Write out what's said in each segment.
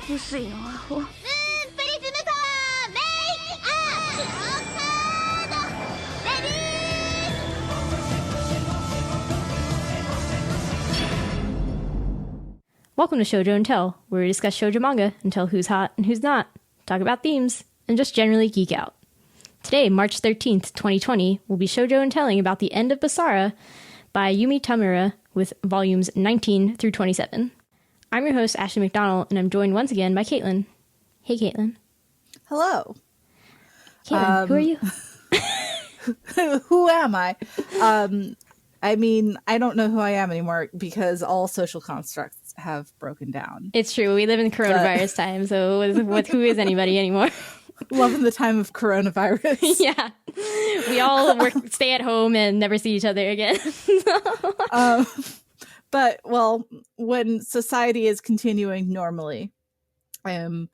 薄いのアホ。プリズムパワーメイクアップカードレディー。 Welcome to Shojo and Tell, where we discuss shoujo manga and tell who's hot and who's not, talk about themes, and just generally geek out. Today, March 13th, 2020, we'll be shoujo and telling about the end of Basara by Yumi Tamura with volumes 19 through 27. I'm your host, Ashley McDonald, and I'm joined once again by Caitlin. Hey, Caitlin. Hello. Caitlin, who are you? Who am I? I mean, I don't know who I am anymore because all social constructs have broken down. It's true. We live in coronavirus time, so who is anybody anymore? Loving the time of coronavirus. Yeah. We all stay at home and never see each other again. But, well, when society is continuing normally, I am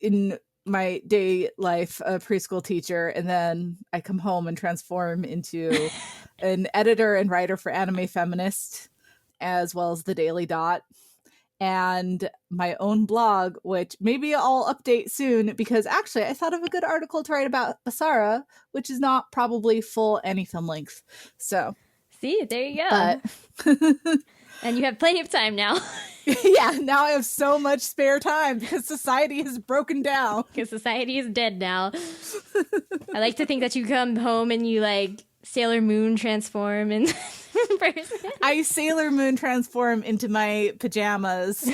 in my day life a preschool teacher, and then I come home and transform into an editor and writer for Anime Feminist, as well as the Daily Dot, and my own blog, which maybe I'll update soon, because actually I thought of a good article to write about Basara, which is not probably full anything length. So see, there you go. But and you have plenty of time now. yeah, now I have so much spare time because society has broken down. Because society is dead now. I like to think that you come home and you like Sailor Moon transform in person. I Sailor Moon transform into my pajamas.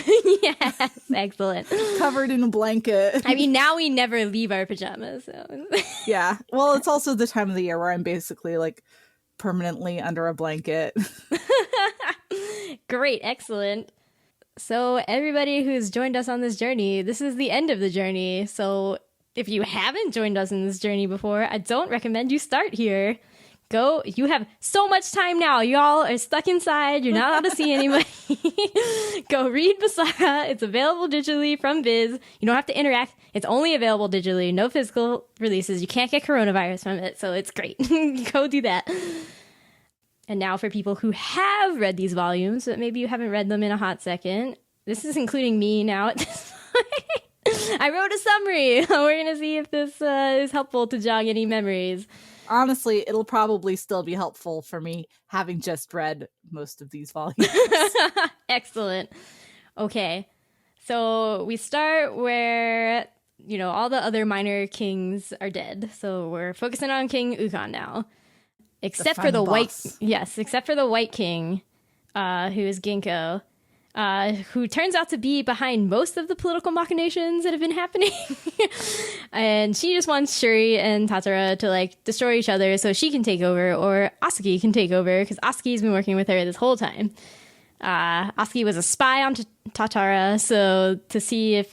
Yes, excellent. Covered in a blanket. I mean, now we never leave our pajamas. So. Yeah. Well, it's also the time of the year where I'm basically like permanently under a blanket. Great, excellent. So everybody who's joined us on this journey, this is the end of the journey. So if you haven't joined us in this journey before, I don't recommend you start here. Go, you have so much time now. Y'all are stuck inside. You're not allowed to see anybody. Go read Basara. It's available digitally from Viz. You don't have to interact. It's only available digitally. No physical releases. You can't get coronavirus from it, so it's great. Go do that. And now for people who have read these volumes, but maybe you haven't read them in a hot second, this is including me now at this point. I wrote a summary. We're going to see if this is helpful to jog any memories. Honestly, it'll probably still be helpful for me having just read most of these volumes. Excellent. Okay. So we start where, you know, all the other minor kings are dead. So we're focusing on King Ukon now. Except for the boss. except for the white king, who is Ginko, who turns out to be behind most of the political machinations that have been happening. And she just wants Shuri and Tatara to like destroy each other so she can take over, or Asuki can take over, because Asuki's been working with her this whole time. Asuki was a spy on Tatara, so to see if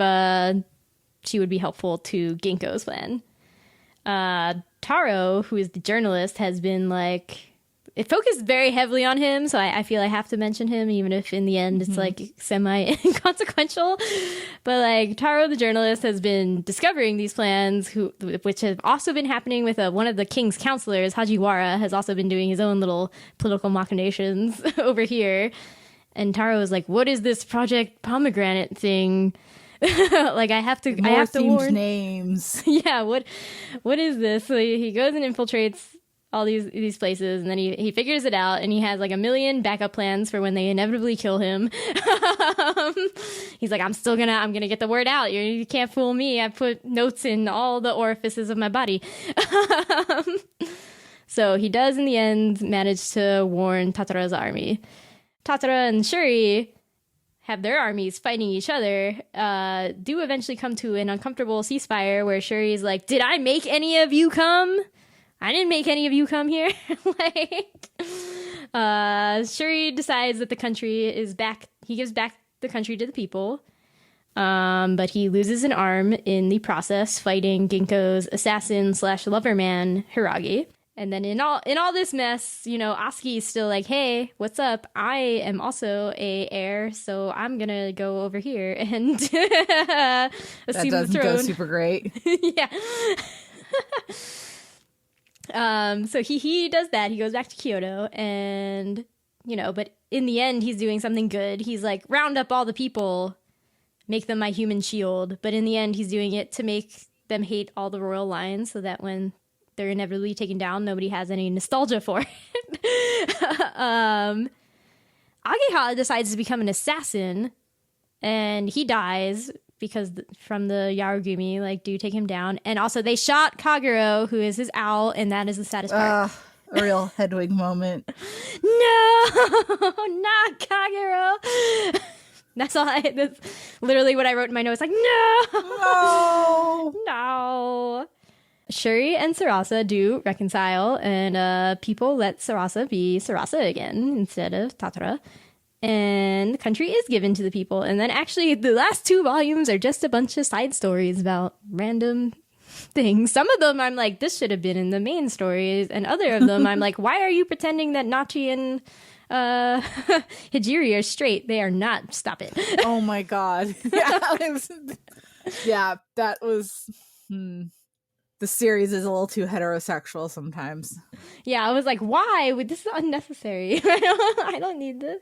she would be helpful to Ginko's plan. Taro, who is the journalist, has been like, it focused very heavily on him, so I feel I have to mention him, even if in the end it's like semi-inconsequential. But like Taro, the journalist, has been discovering these plans, which have also been happening with one of the king's counselors. Hajiwara has also been doing his own little political machinations over here. And Taro is like, what is this Project Pomegranate thing? Like I have to warn names. Yeah, what is this? So he goes and infiltrates all these places, and then he figures it out, and he has like a million backup plans for when they inevitably kill him. He's like, I'm gonna get the word out. You can't fool me. I put notes in all the orifices of my body. So he does in the end manage to warn Tatara's army. Tatara and Shuri have their armies fighting each other, do eventually come to an uncomfortable ceasefire where Shuri's like, did I make any of you come? I didn't make any of you come here. Shuri decides that the country is back. He gives back the country to the people, but he loses an arm in the process fighting Ginko's assassin/lover man, Hiragi. And then in all this mess, you know, Asuki's still like, hey, what's up? I am also a heir, so I'm gonna go over here and assume that the doesn't throne. go super great. Yeah. So he does that. He goes back to Kyoto, and you know, but in the end, he's doing something good. He's like, round up all the people make them my human shield. But in the end, he's doing it to make them hate all the royal lines so that when they're inevitably taken down, nobody has any nostalgia for it. Ageha decides to become an assassin, and he dies because from the Yarogumi, like, do take him down. And also they shot Kagero, who is his owl, and that is the saddest part. A real Hedwig moment. No, not Kagero. That's literally what I wrote in my notes. Like, no, no. Shuri and Sarasa do reconcile, and people let Sarasa be Sarasa again instead of Tatara. And the country is given to the people. And then actually the last 2 volumes are just a bunch of side stories about random things. Some of them I'm like, this should have been in the main stories. And other of them I'm like, why are you pretending that Nachi and Hijiri are straight? They are not. Stop it. Oh my god. Yeah, that was... The series is a little too heterosexual sometimes. Yeah, I was like, why? This is unnecessary. I don't need this.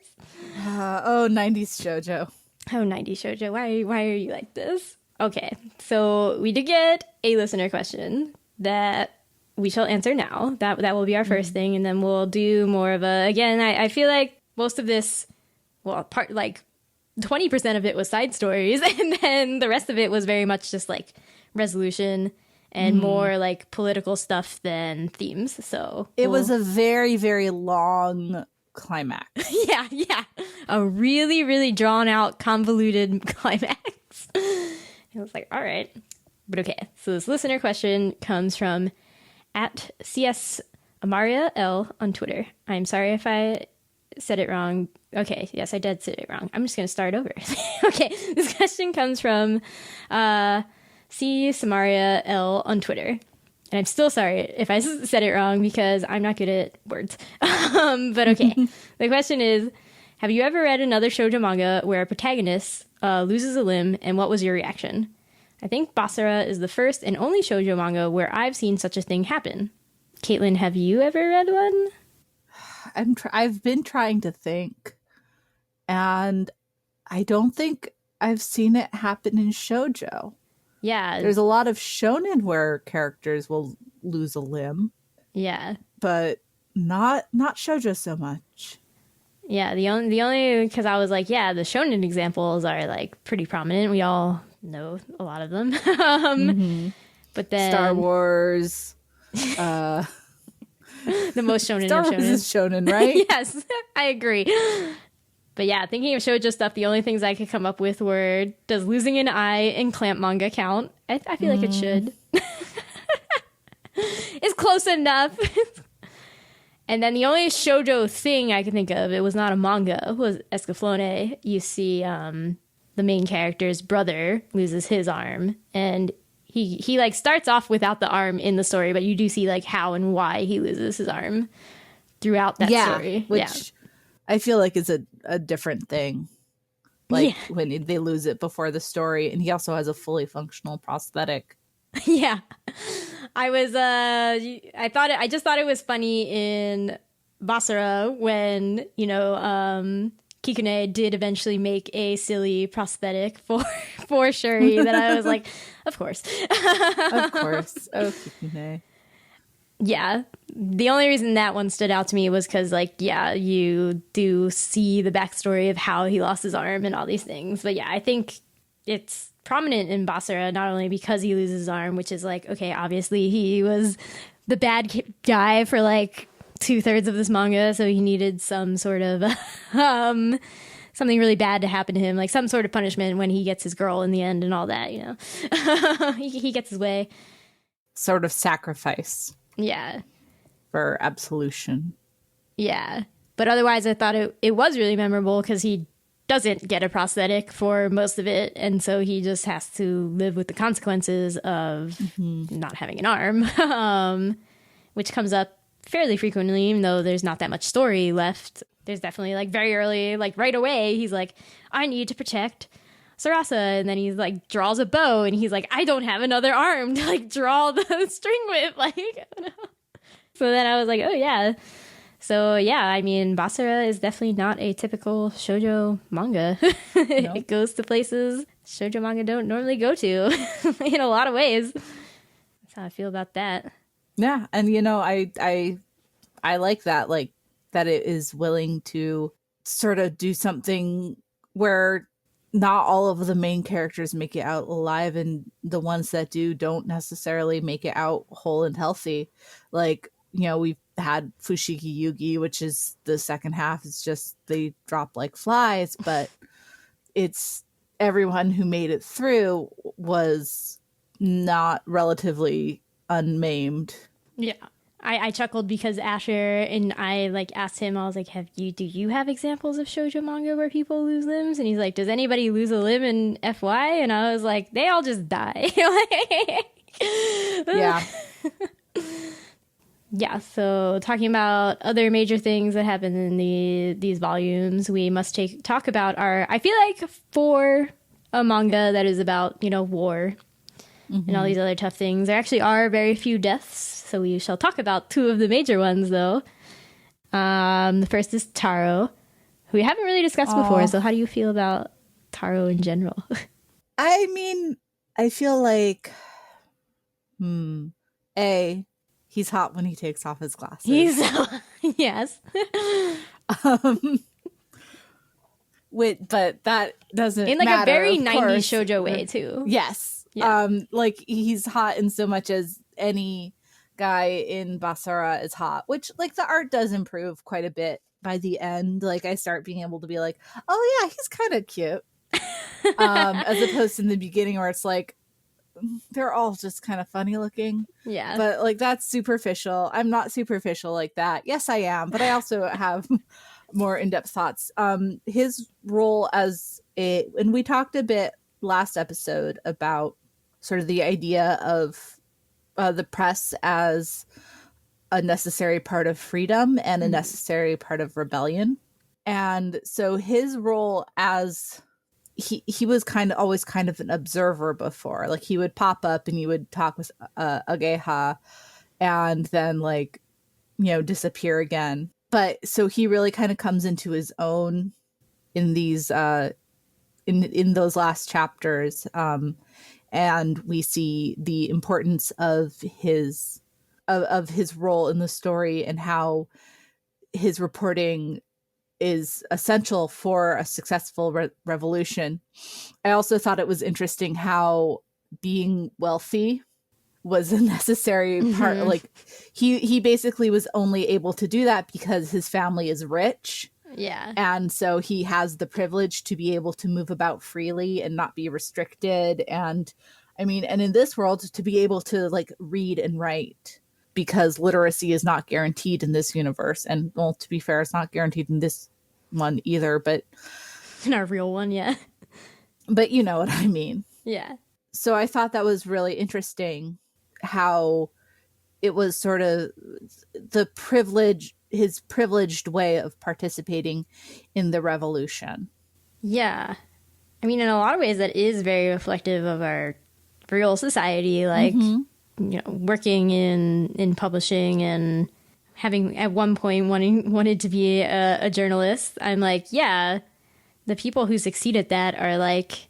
90s shoujo. Oh, 90s shoujo. Why are you like this? Okay, so we did get a listener question that we shall answer now. That will be our first thing, and then we'll do more of a... Again, I feel like most of this... Well, 20% of it was side stories, and then the rest of it was very much just, like, resolution and more like political stuff than themes. So it was a very, very long climax. Yeah. A really, really drawn out, convoluted climax. It was like, all right. But okay. So this listener question comes from @CS Amaria L on Twitter. I'm sorry if I said it wrong. Okay, yes, I did say it wrong. I'm just going to start over. Okay, this question comes from C. Samaria L on Twitter. And I'm still sorry if I said it wrong because I'm not good at words. But okay. The question is, have you ever read another shoujo manga where a protagonist loses a limb, and what was your reaction? I think Basara is the first and only shoujo manga where I've seen such a thing happen. Caitlin, have you ever read one? I've been trying to think, and I don't think I've seen it happen in shoujo. Yeah. There's a lot of shonen where characters will lose a limb. Yeah. But not shoujo so much. Yeah, the only because I was like, yeah, the shonen examples are like pretty prominent. We all know a lot of them. But then Star Wars, the most shonen Star of Wars shonen. is shonen, right? Yes, I agree. But yeah, thinking of shoujo stuff, the only things I could come up with were, does losing an eye in clamp manga count? I feel like it should. It's close enough. And then the only shoujo thing I could think of, it was not a manga, was Escaflowne. You see the main character's brother loses his arm, and he like starts off without the arm in the story, but you do see like how and why he loses his arm throughout that story. Which I feel like is a different thing. Like when they lose it before the story, and he also has a fully functional prosthetic. Yeah. I just thought it was funny in Basara when, Kikune did eventually make a silly prosthetic for Shuri that I was like, of course. Of course. Oh, Kikune. Yeah. The only reason that one stood out to me was because, you do see the backstory of how he lost his arm and all these things. But yeah, I think it's prominent in Basara, not only because he loses his arm, which is like, okay, obviously he was the bad guy for like 2/3 of this manga, so he needed some sort of something really bad to happen to him, like some sort of punishment when he gets his girl in the end and all that, he gets his way. Sort of sacrifice. Yeah. For absolution. Yeah. But otherwise, I thought it was really memorable because he doesn't get a prosthetic for most of it, and so he just has to live with the consequences of not having an arm, which comes up fairly frequently, even though there's not that much story left. There's definitely like very early, like right away, he's like, I need to protect Sarasa, and then he's like draws a bow, and he's like, I don't have another arm to like draw the string with, like. So then I was like, oh yeah. So yeah, I mean, Basara is definitely not a typical shoujo manga. It goes to places shoujo manga don't normally go to in a lot of ways. That's how I feel about that. Yeah, and you know, I like that, like that it is willing to sort of do something where not all of the main characters make it out alive, and the ones that do don't necessarily make it out whole and healthy. Like, you know, we've had Fushigi Yugi, which is the second half. It's just they drop like flies, but it's everyone who made it through was not relatively unmaimed. Yeah. I chuckled because Asher and I like asked him, I was like, do you have examples of shoujo manga where people lose limbs? And he's like, does anybody lose a limb in FY? And I was like, they all just die. Yeah. Yeah, so talking about other major things that happen in these volumes, we must talk about I feel like for a manga that is about, you know, war and all these other tough things, there actually are very few deaths. So we shall talk about two of the major ones, though. The first is Taro, who we haven't really discussed before. So how do you feel about Taro in general? I mean, I feel like, he's hot when he takes off his glasses. Yes. But that doesn't in like matter, a very of 90s course. shoujo way, too. Yes. Yeah. Like he's hot in so much as any guy in Basara is hot, which like the art does improve quite a bit by the end. Like I start being able to be like, oh yeah, he's kind of cute. As opposed to in the beginning where it's like they're all just kind of funny looking. Yeah. But like that's superficial. I'm not superficial like that. Yes, I am, but I also have more in-depth thoughts. His role as and we talked a bit last episode about sort of the idea of the press as a necessary part of freedom and a necessary part of rebellion. And so his role as he was always kind of an observer before. Like he would pop up and he would talk with Ageha and then like, you know, disappear again. But so he really kind of comes into his own in these in those last chapters. And we see the importance of his role in the story and how his reporting is essential for a successful revolution. I also thought it was interesting how being wealthy was a necessary part. Like he basically was only able to do that because his family is rich. Yeah. And so he has the privilege to be able to move about freely and not be restricted. And I mean, and in this world, to be able to like read and write, because literacy is not guaranteed in this universe. And well, to be fair, it's not guaranteed in this one either, but in our real one, yeah. But you know what I mean. Yeah. So I thought that was really interesting how it was sort of his privileged way of participating in the revolution. Yeah. I mean, in a lot of ways, that is very reflective of our real society. Like, you know, working in publishing and having at one point wanted to be a journalist. I'm like, yeah, the people who succeed at that are like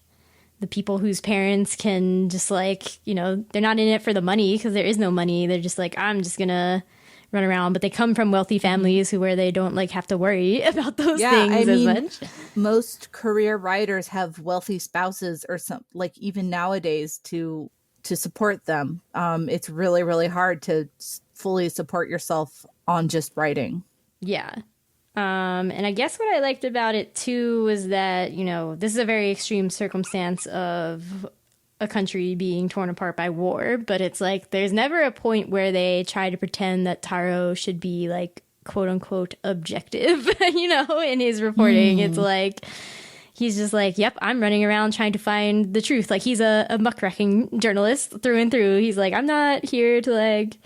the people whose parents can just like, you know, they're not in it for the money because there is no money. They're just like, I'm just going to run around, but they come from wealthy families where they don't like have to worry about those things as much. Most career writers have wealthy spouses or some, like even nowadays to support them. It's really, really hard to fully support yourself on just writing. Yeah. And I guess what I liked about it too was that, you know, this is a very extreme circumstance of a country being torn apart by war, but it's like there's never a point where they try to pretend that Taro should be like quote unquote objective, you know, in his reporting. It's like he's just like, yep, I'm running around trying to find the truth. Like he's a muckraking journalist through and through. He's like, I'm not here to like,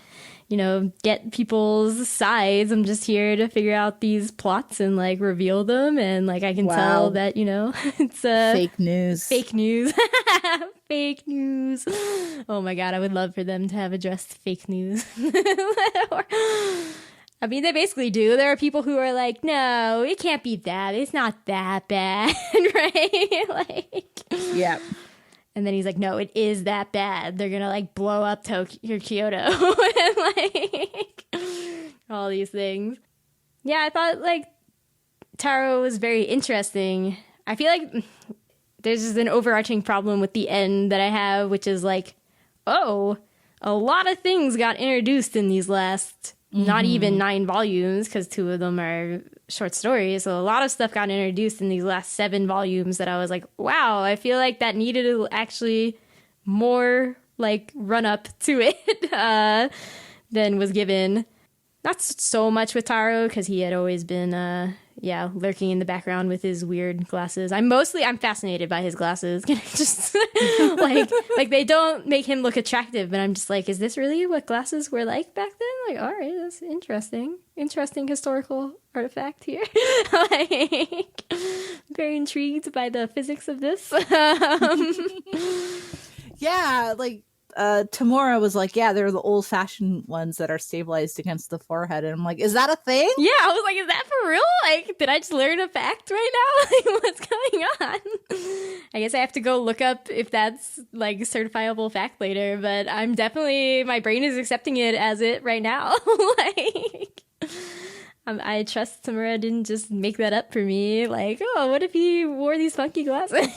you know, get people's sides. I'm just here to figure out these plots and like reveal them. And like I can tell that, you know, it's fake news. Fake news. Fake news. Oh my God, I would love for them to have addressed fake news. I I mean, they basically do. There are people who are like, no, it can't be that. It's not that bad, right? Like, Yeah. and then he's like, no, it is that bad. They're gonna like blow up Kyoto and like all these things. Yeah, I thought like Taro was very interesting. I feel like there's just an overarching problem with the end that I have, which is like, oh, a lot of things got introduced in these last not even 9 volumes, because 2 of them are short stories. So a lot of stuff got introduced in these last 7 volumes that I was like, wow, I feel like that needed actually more like run up to it than was given. Not so much with Taro, because he had always been, lurking in the background with his weird glasses. I'm fascinated by his glasses. Just like they don't make him look attractive, but I'm just like, is this really what glasses were like back then? Like, all right, that's interesting. Interesting historical artifact here. Like, very intrigued by the physics of this. Yeah, like Tamura was like, yeah, they're the old-fashioned ones that are stabilized against the forehead. And I'm like, is that a thing? Yeah, I was like, is that for real? Like, did I just learn a fact right now? Like, what's going on? I guess I have to go look up if that's, like, certifiable fact later, but my brain is accepting it as it right now. Like, I trust Tamura didn't just make that up for me. Like, oh, what if he wore these funky glasses?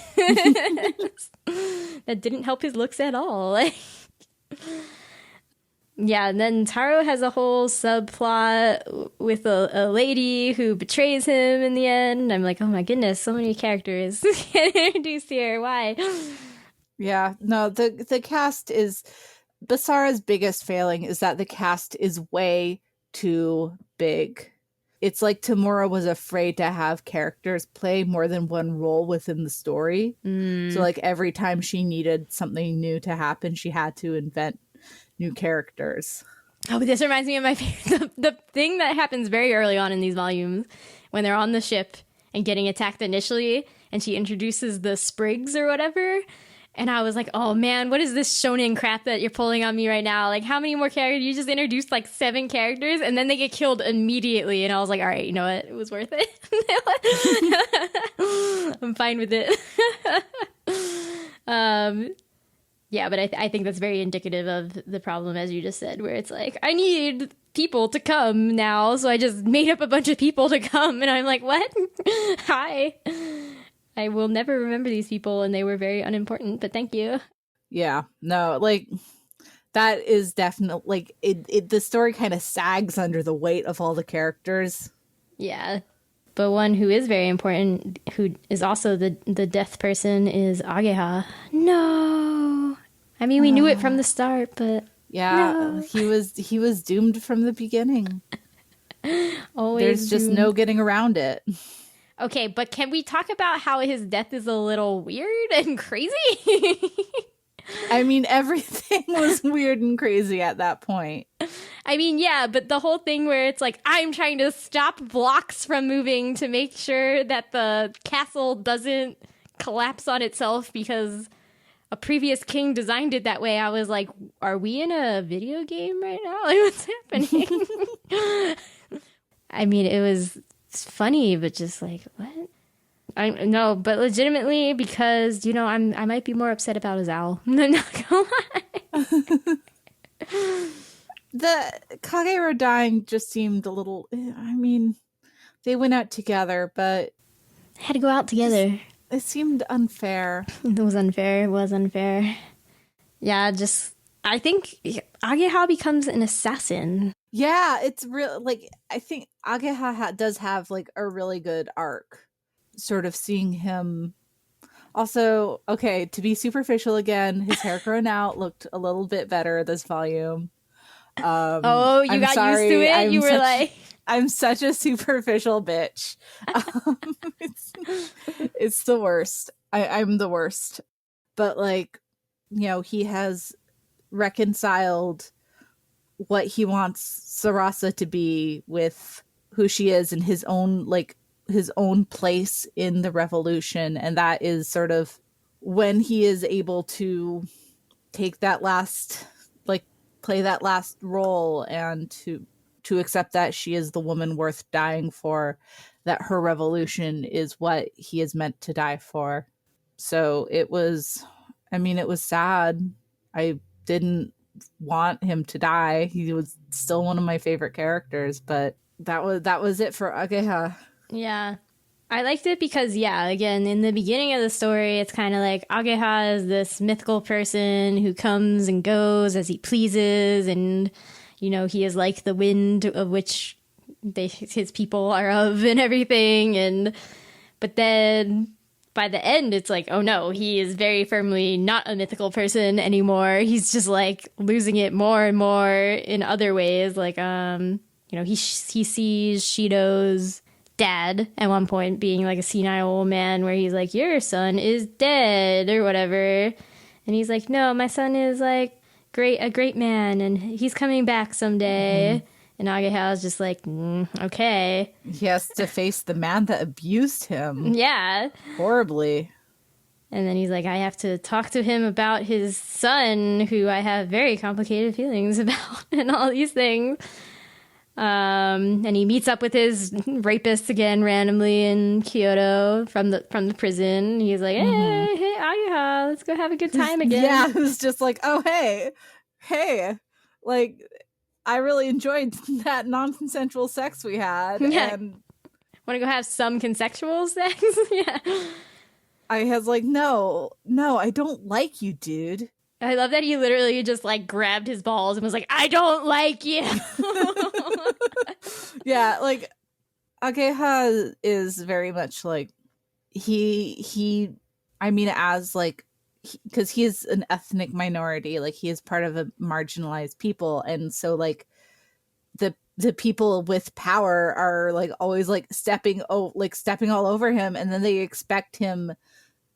That didn't help his looks at all. Like, yeah, and then Taro has a whole subplot with a lady who betrays him in the end. I'm like, oh my goodness, so many characters get introduced here. Why? Yeah, no, the cast is... Basara's biggest failing is that the cast is way too big. It's like Tamura was afraid to have characters play more than one role within the story. So like every time she needed something new to happen, she had to invent new characters. Oh, but this reminds me of my favorite. The thing that happens very early on in these volumes when they're on the ship and getting attacked initially, and she introduces the sprigs or whatever. And I was like, oh man, what is this shonen crap that you're pulling on me right now? Like, how many more characters? You just introduced like 7 characters and then they get killed immediately. And I was like, all right, you know what? It was worth it. I'm fine with it. Yeah, but I think that's very indicative of the problem, as you just said, where it's like, I need people to come now. So I just made up a bunch of people to come. And I'm like, what? Hi. I will never remember these people, and they were very unimportant, but thank you. Yeah, no, like, that is definitely, like, the story kind of sags under the weight of all the characters. Yeah. But one who is very important, who is also the death person, is Ageha. No! I mean, we knew it from the start, but... Yeah, no. he was doomed from the beginning. Always There's just doomed. no getting around it. Okay, but can we talk about how his death is a little weird and crazy? I mean, everything was weird and crazy at that point. I mean, yeah, but the whole thing where it's like, I'm trying to stop blocks from moving to make sure that the castle doesn't collapse on itself because a previous king designed it that way. I was like, are we in a video game right now? Like, what's happening? I mean, it was... It's funny, but just like, what? No, but legitimately, because, you know, I might be more upset about his owl. I'm not gonna lie. The Kagero dying just seemed a little... I mean, they went out together, but... Had to go out together. It seemed unfair. It was unfair. It was unfair. Yeah, just... I think Ageha becomes an assassin. Yeah, it's real. Like, I think Ageha does have like a really good arc. Sort of seeing him. Also, okay, to be superficial again, his hair grown out looked a little bit better this volume. Oh, you got used to it? You were like... I'm such a superficial bitch. It's the worst. I'm the worst. But like, you know, he has reconciled what he wants Sarasa to be with who she is and his own place in the revolution. And that is sort of when he is able to take that last, like, play that last role and to to accept that she is the woman worth dying for, that her revolution is what he is meant to die for. So it was sad. I didn't want him to die. He was still one of my favorite characters, but that was it for Ageha. Yeah. I liked it because, again, in the beginning of the story, it's kind of like Ageha is this mythical person who comes and goes as he pleases, and, he is like the wind of which his people are of and everything. But then by the end, it's like, oh no, he is very firmly not a mythical person anymore. He's just like losing it more and more in other ways. Like, he sees Shido's dad at one point being like a senile old man, where he's like, your son is dead or whatever, and he's like, no, my son is like a great man and he's coming back someday. And Ageha is just like, okay, he has to face the man that abused him horribly, and then he's like, I have to talk to him about his son, who I have very complicated feelings about, and all these things. And he meets up with his rapist again randomly in Kyoto from the prison. He's like, hey, Ageha, let's go have a good time again. Yeah, it's just like, oh, hey, like, I really enjoyed that non-consensual sex we had. Yeah. And want to go have some consensual sex? Yeah. I was like, no, I don't like you, dude. I love that he literally just like grabbed his balls and was like, I don't like you. Yeah, like Ageha is very much like as like, because he is an ethnic minority, like he is part of a marginalized people, and so like the people with power are like always like stepping all over him, and then they expect him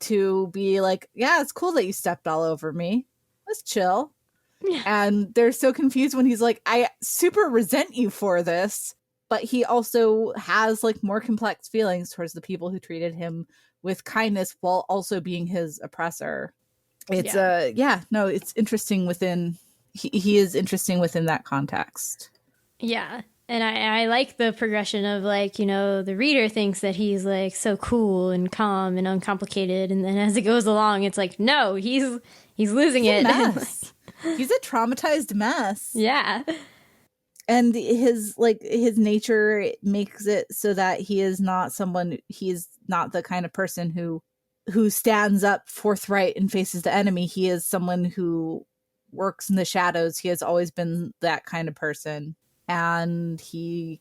to be like, yeah, it's cool that you stepped all over me. Let's chill. Yeah. And they're so confused when he's like, I super resent you for this. But he also has like more complex feelings towards the people who treated him with kindness while also being his oppressor. It's it's interesting within, he is interesting within that context. Yeah. And I like the progression of like, the reader thinks that he's like so cool and calm and uncomplicated. And then as it goes along, it's like, no, he's losing it. Mess. He's a traumatized mess. Yeah. And his nature makes it so that he's not the kind of person who stands up forthright and faces the enemy. He is someone who works in the shadows. He has always been that kind of person. And he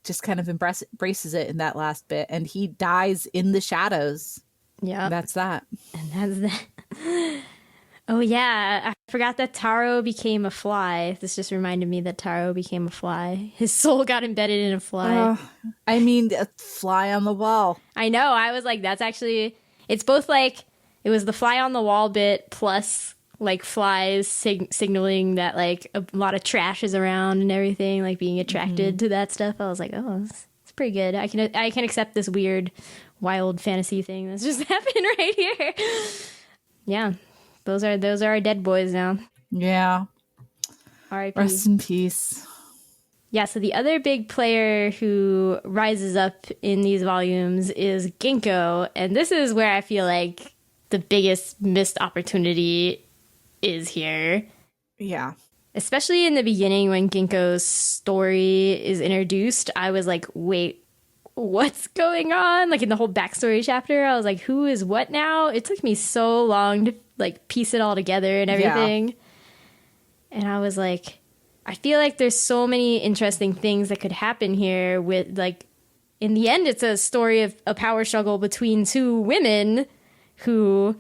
just kind of embraces it in that last bit. And he dies in the shadows. Yeah. That's that. And that's that. Oh, yeah. I forgot that Taro became a fly. This just reminded me that Taro became a fly. His soul got embedded in a fly. A fly on the wall. I know. I was like, that's actually... It's both like... It was the fly on the wall bit plus like flies signaling that like a lot of trash is around and everything, like being attracted to that stuff. I was like, oh, it's pretty good. I can accept this weird, wild fantasy thing that's just happened right here. Yeah. Those are our dead boys now. Yeah. R.I.P. Rest in peace. Yeah, so the other big player who rises up in these volumes is Ginko, and this is where I feel like the biggest missed opportunity is here. Yeah. Especially in the beginning when Ginko's story is introduced, I was like, wait, what's going on? Like in the whole backstory chapter, I was like, who is what now? It took me so long to like piece it all together and everything. Yeah. And I was like, I feel like there's so many interesting things that could happen here with like, in the end, it's a story of a power struggle between two women who,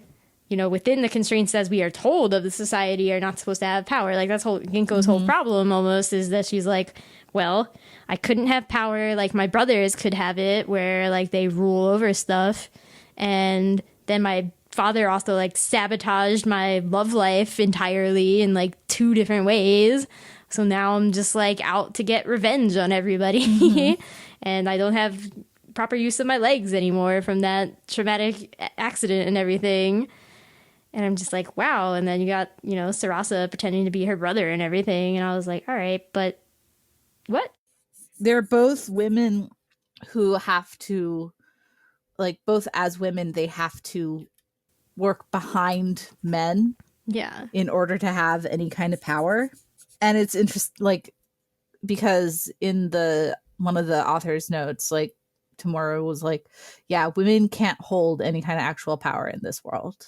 within the constraints as we are told of the society, are not supposed to have power. Like that's Ginko's whole problem almost is that she's like, well, I couldn't have power like my brothers could have it, where like they rule over stuff. And then my father also like sabotaged my love life entirely in like 2 different ways. So now I'm just like out to get revenge on everybody. And I don't have proper use of my legs anymore from that traumatic accident and everything. And I'm just like, wow. And then you got, Sarasa pretending to be her brother and everything. And I was like, all right, but what? they're both women who have to, like, both as women, they have to work behind men Yeah. in order to have any kind of power. And it's interesting, like, because in the one of the author's notes, like, Tamura was like, yeah, women can't hold any kind of actual power in this world.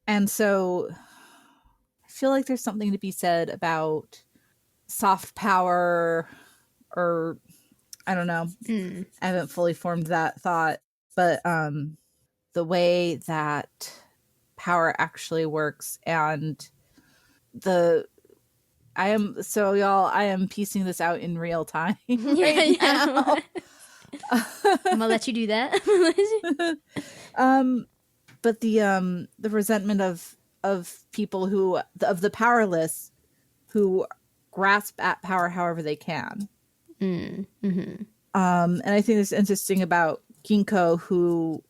And so I feel like there's something to be said about soft power, or I don't know. I haven't fully formed that thought, but the way that power actually works. And I am piecing this out in real time right now. I'm gonna let you do that. But the resentment of people of the powerless who grasp at power however they can. Mm-hmm. And I think it's interesting about Ginko, who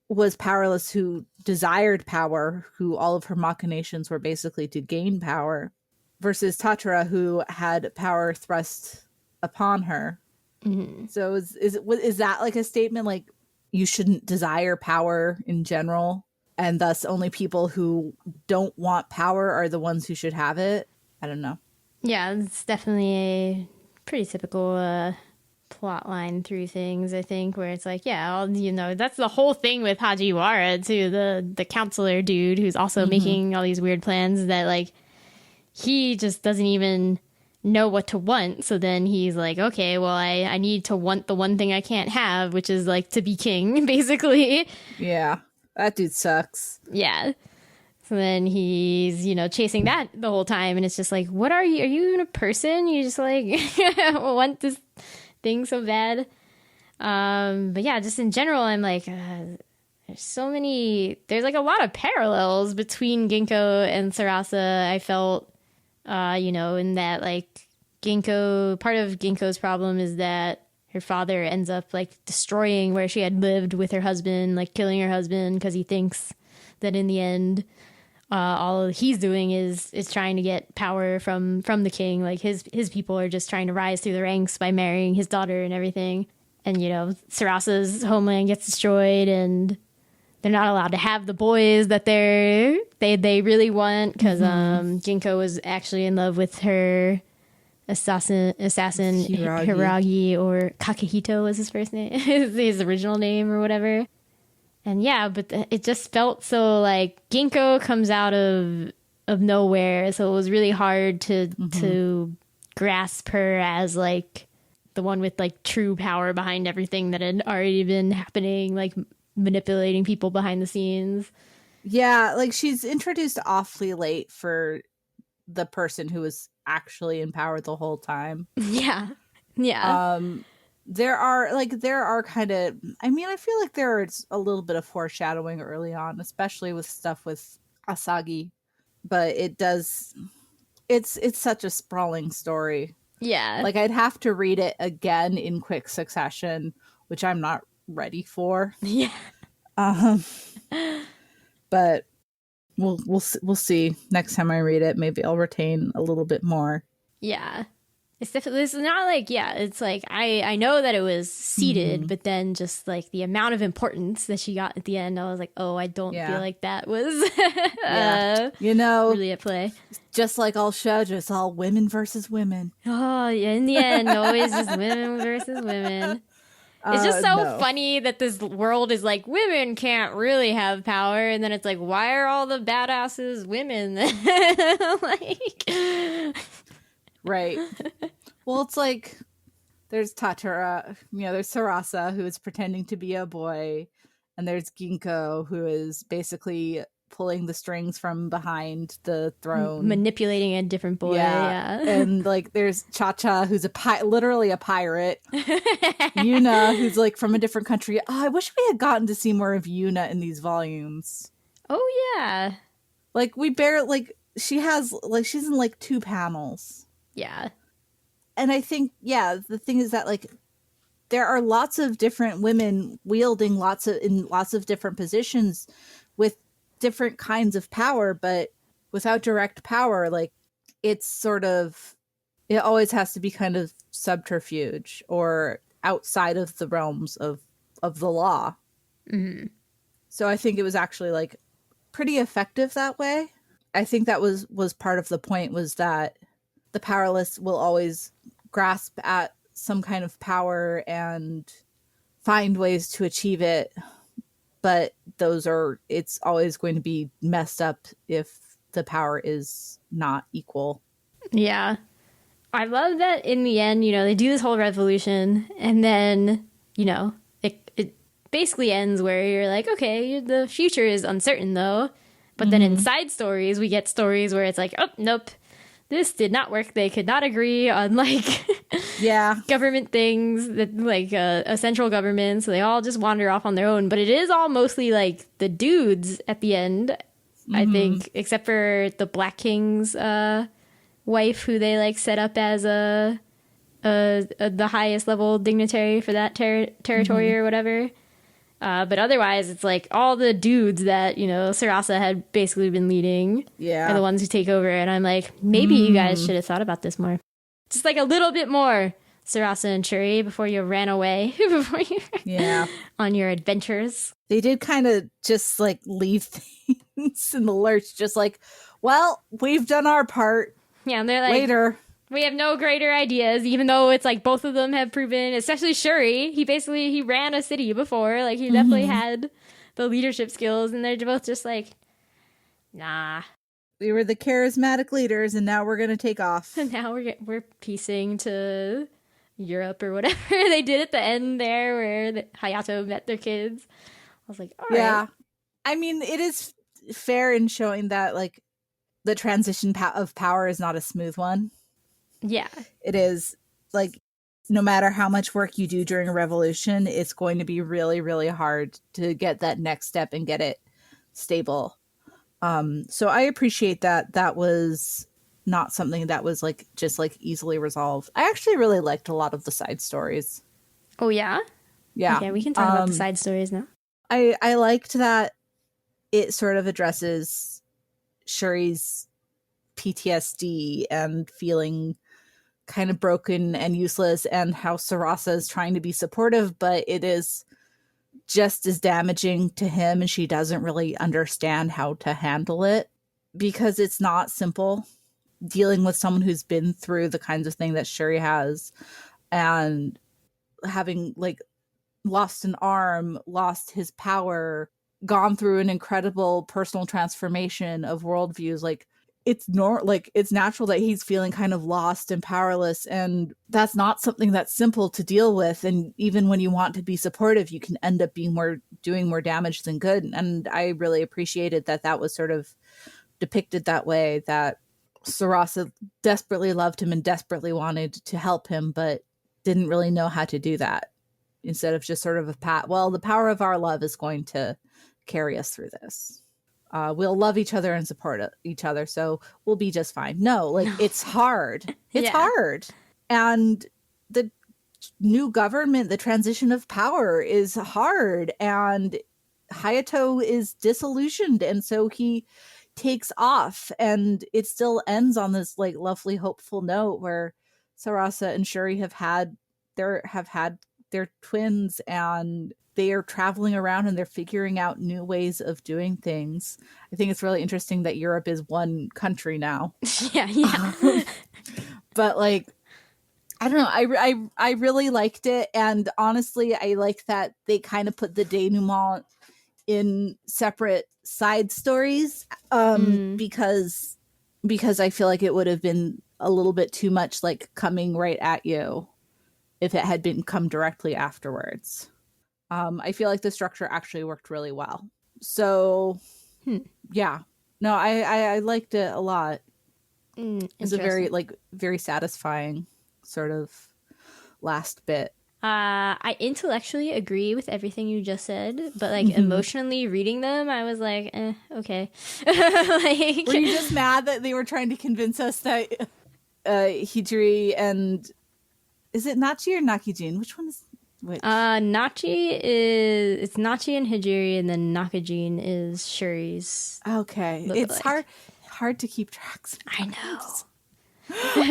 was powerless, who desired power, who all of her machinations were basically to gain power, versus Tatara, who had power thrust upon her. Mm-hmm. So is that like a statement, like you shouldn't desire power in general, and thus only people who don't want power are the ones who should have it? I don't know. Yeah, it's definitely a pretty typical plot line through things, I think, where it's like, yeah, that's the whole thing with Hajiwara too, the counselor dude who's also making all these weird plans that, like, he just doesn't even know what to want. So then he's like, okay, well, I need to want the one thing I can't have, which is, like, to be king, basically. Yeah, that dude sucks. Yeah. So then he's, chasing that the whole time. And it's just like, what are you? Are you even a person? You just, like, want this thing so bad. But yeah, just in general, I'm like, there's like a lot of parallels between Ginko and Sarasa. I felt, in that, like, part of Ginko's problem is that her father ends up, like, destroying where she had lived with her husband, like killing her husband because he thinks that in the end, all he's doing is trying to get power from the king. Like, his people are just trying to rise through the ranks by marrying his daughter and everything. And, Sarasa's homeland gets destroyed, and they're not allowed to have the boys that they really want, because Ginko was actually in love with her assassin Hiragi, or Kakehito was his first name, his original name or whatever. And yeah, but it just felt so like Ginko comes out of nowhere, so it was really hard to grasp her as, like, the one with, like, true power behind everything that had already been happening, like manipulating people behind the scenes. Yeah, like, she's introduced awfully late for the person who was actually in power the whole time. Yeah. There are kind of, I mean, I feel like there's a little bit of foreshadowing early on, especially with stuff with Asagi, but it's such a sprawling story. Yeah. Like, I'd have to read it again in quick succession, which I'm not ready for. Yeah. But we'll see next time I read it. Maybe I'll retain a little bit more. Yeah. It's not like, yeah, it's like, I know that it was seeded, but then just, like, the amount of importance that she got at the end, I was like, oh, I don't feel like that was really at play. Just like all shoujo, it's all women versus women. Oh, yeah, in the end, always just women versus women. It's just so funny that this world is like, women can't really have power, and then it's like, why are all the badasses women? Like... Right. Well, it's like, there's Tatara, there's Sarasa, who is pretending to be a boy, and there's Ginko, who is basically pulling the strings from behind the throne, manipulating a different boy. Yeah. And, like, there's Cha-Cha, who's literally a pirate. Yuna, who's, like, from a different country. Oh, I wish we had gotten to see more of Yuna in these volumes. Oh yeah. Like, we barely, like, she's in, like, 2 panels. Yeah. And I think, the thing is that, like, there are lots of different women wielding in lots of different positions with different kinds of power, but without direct power, like, it's sort of It always has to be kind of subterfuge or outside of the realms of the law. Mm-hmm. So I think it was actually like pretty effective that way. I think that was part of the point, was that the powerless will always grasp at some kind of power and find ways to achieve it, but it's always going to be messed up if the power is not equal. Yeah. I love that in the end, they do this whole revolution, and then, it basically ends where you're like, okay, the future is uncertain though. But then in side stories, we get stories where it's like, oh, nope, this did not work. They could not agree on government things, that like a central government. So they all just wander off on their own. But it is all mostly like the dudes at the end, I think, except for the Black King's wife, who they like set up as the highest level dignitary for that territory or whatever. But otherwise, it's like all the dudes that, Sarasa had basically been leading are the ones who take over. And I'm like, maybe you guys should have thought about this more. Just like a little bit more, Sarasa and Shuri, before you ran away, before you on your adventures. They did kind of just like leave things in the lurch, just like, well, we've done our part. Yeah, and they're like, later. We have no greater ideas, even though it's like both of them have proven, especially Shuri, he ran a city before. Like, he definitely had the leadership skills, and they're both just like, nah. We were the charismatic leaders, and now we're going to take off. And now we're piecing to Europe or whatever they did at the end there, where Hayato met their kids. I was like, all right. Yeah. I mean, it is fair in showing that, like, the transition of power is not a smooth one. Yeah. It is, like, no matter how much work you do during a revolution, it's going to be really, really hard to get that next step and get it stable. So I appreciate that was not something that was like just like easily resolved. I actually really liked a lot of the side stories. Oh yeah? Yeah. Okay, we can talk about the side stories now. I liked that it sort of addresses Shuri's PTSD and feeling kind of broken and useless, and how Sarasa is trying to be supportive, but it is just as damaging to him, and she doesn't really understand how to handle it because it's not simple dealing with someone who's been through the kinds of thing that Shuri has, and having like lost an arm, lost his power, gone through an incredible personal transformation of worldviews. Like, it's natural that he's feeling kind of lost and powerless, and that's not something that's simple to deal with. And even when you want to be supportive, you can end up doing more damage than good. And I really appreciated that was sort of depicted that way, that Sarasa desperately loved him and desperately wanted to help him, but didn't really know how to do that. Instead of just sort of the power of our love is going to carry us through this. We'll love each other and support each other, so we'll be just fine. No, like, it's hard. It's hard. And the new government, the transition of power is hard. And Hayato is disillusioned. And so he takes off. And it still ends on this, like, lovely, hopeful note where Sarasa and Shuri have had their twins, and they are traveling around and they're figuring out new ways of doing things. I think it's really interesting that Europe is one country now. Yeah. But like, I don't know. I really liked it. And honestly, I like that they kind of put the denouement in separate side stories, because I feel like it would have been a little bit too much like coming right at you if it had come directly afterwards. I feel like the structure actually worked really well. So, yeah. No, I liked it a lot. It's a very satisfying sort of last bit. I intellectually agree with everything you just said, but like emotionally reading them, I was like, okay. Like, were you just mad that they were trying to convince us that Hijiri and... Is it Nachi or Nakijin? Which one is which? Nachi it's Nachi and Hijiri, and then Nakajin is Shuri's. Okay. It's hard to keep track. I know.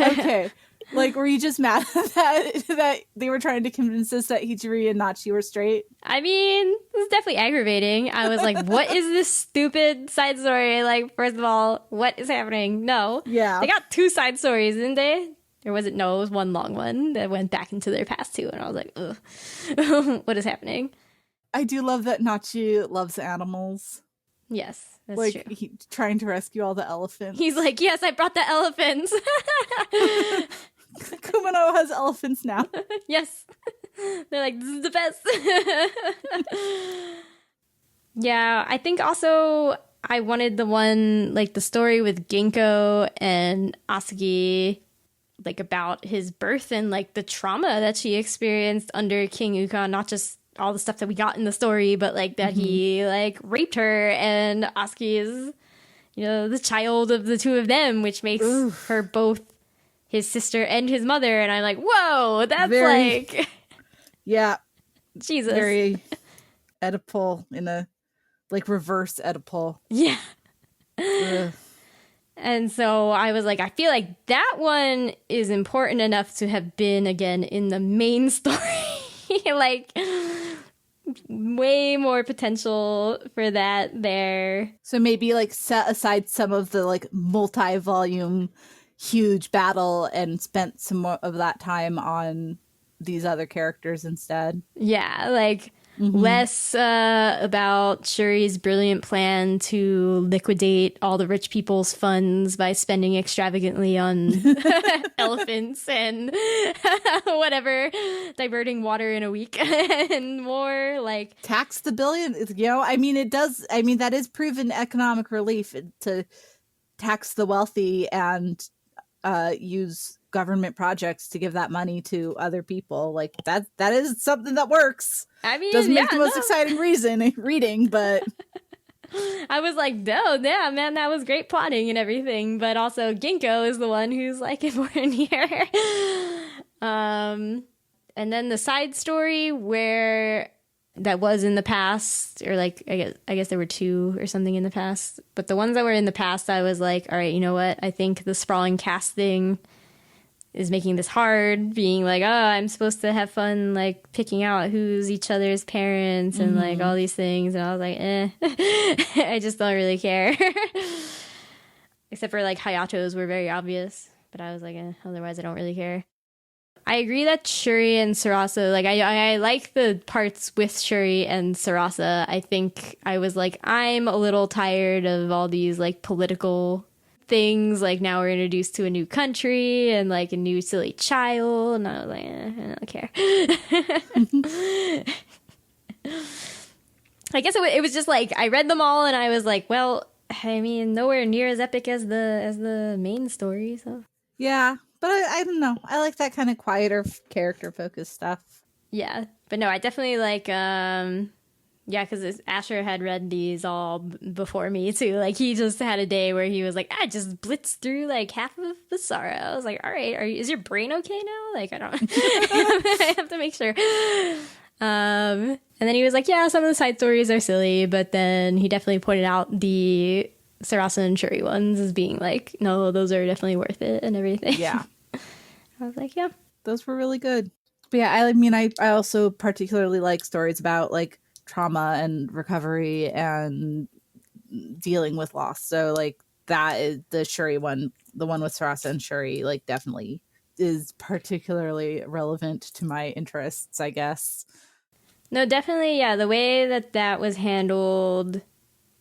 Okay. Like, were you just mad that they were trying to convince us that Hijiri and Nachi were straight? I mean, it was definitely aggravating. I was like, what is this stupid side story? Like, first of all, what is happening? No. Yeah. They got 2 side stories, didn't they? Or was it? No, it was one long one that went back into their past too. And I was like, ugh, what is happening? I do love that Nachi loves animals. Yes, that's like, true. He trying to rescue all the elephants. He's like, yes, I brought the elephants. Kumano has elephants now. Yes. They're like, this is the best. Yeah, I think also I wanted the one, like the story with Ginko and Asagi, like about his birth and like the trauma that she experienced under King Ukon, not just all the stuff that we got in the story, but like that he like raped her, and Asagi is, you know, the child of the 2 of them, which makes her both his sister and his mother. And I'm like, whoa, that's like, yeah, Jesus, very Oedipal, in a like reverse Oedipal. Yeah. Ugh. And so I was like, I feel like that one is important enough to have been again in the main story. Like, way more potential for that there. So maybe like set aside some of the like multi-volume huge battle and spent some more of that time on these other characters instead. Yeah, like less about Shuri's brilliant plan to liquidate all the rich people's funds by spending extravagantly on elephants and whatever, diverting water in a week, and more like tax the billion. You know, I mean, it does. I mean, that is proven economic relief to tax the wealthy and use government projects to give that money to other people. Like that is something that works. I mean, doesn't make the most exciting reading, but I was like, no, yeah, man, that was great plotting and everything. But also Ginko is the one who's like important here. And then the side story where that was in the past, or like I guess there were 2 or something in the past, but the ones that were in the past, I was like, all right, you know what? I think the sprawling cast thing is making this hard, being like, oh, I'm supposed to have fun, like picking out who's each other's parents and like all these things. And I was like, I just don't really care. Except for like Hayato's were very obvious, but I was like, otherwise I don't really care. I agree that Shuri and Sarasa, like I like the parts with Shuri and Sarasa. I think I was like, I'm a little tired of all these like political things. Like now we're introduced to a new country and like a new silly child, and I was like, I don't care. I guess it was just like I read them all and I was like, well, I mean, nowhere near as epic as the main story. So yeah, but I don't know. I like that kind of quieter character focused stuff. Yeah, but no, I definitely like yeah, because Asher had read these all before me too. Like he just had a day where he was like, I just blitzed through like half of Basara. I was like, all right, is your brain okay now? Like I don't, I have to make sure. And then he was like, yeah, some of the side stories are silly, but then he definitely pointed out the Sarasa and Shuri ones as being like, no, those are definitely worth it and everything. Yeah. I was like, yeah, those were really good. But yeah, I mean, I also particularly like stories about like trauma and recovery and dealing with loss. So like that is the Shuri one, the one with Sarasa and Shuri, like definitely is particularly relevant to my interests, I guess. No, definitely, yeah. The way that was handled,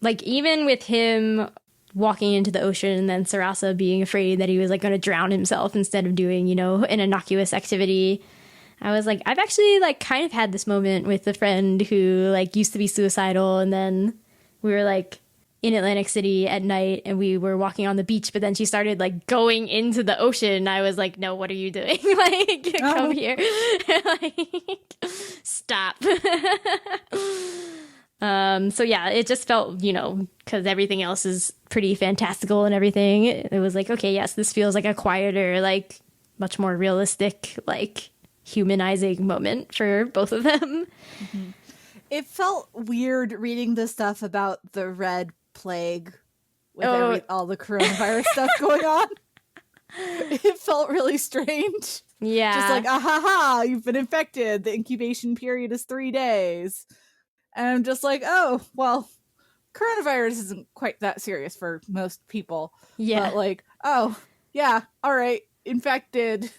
like even with him walking into the ocean and then Sarasa being afraid that he was like going to drown himself instead of doing, you know, an innocuous activity. I was like, I've actually like kind of had this moment with a friend who like used to be suicidal, and then we were like in Atlantic City at night and we were walking on the beach, but then she started like going into the ocean. I was like, no, what are you doing? Like, come here. Like, stop. So yeah, it just felt, you know, because everything else is pretty fantastical and everything. It was like, okay, yes, this feels like a quieter, like much more realistic, like humanizing moment for both of them. Mm-hmm. It felt weird reading the stuff about the Red Plague with all the coronavirus stuff going on. It felt really strange. Yeah. Just like, ha, you've been infected. The incubation period is 3 days. And I'm just like, oh, well, coronavirus isn't quite that serious for most people. Yeah. But like, oh, yeah, all right, infected.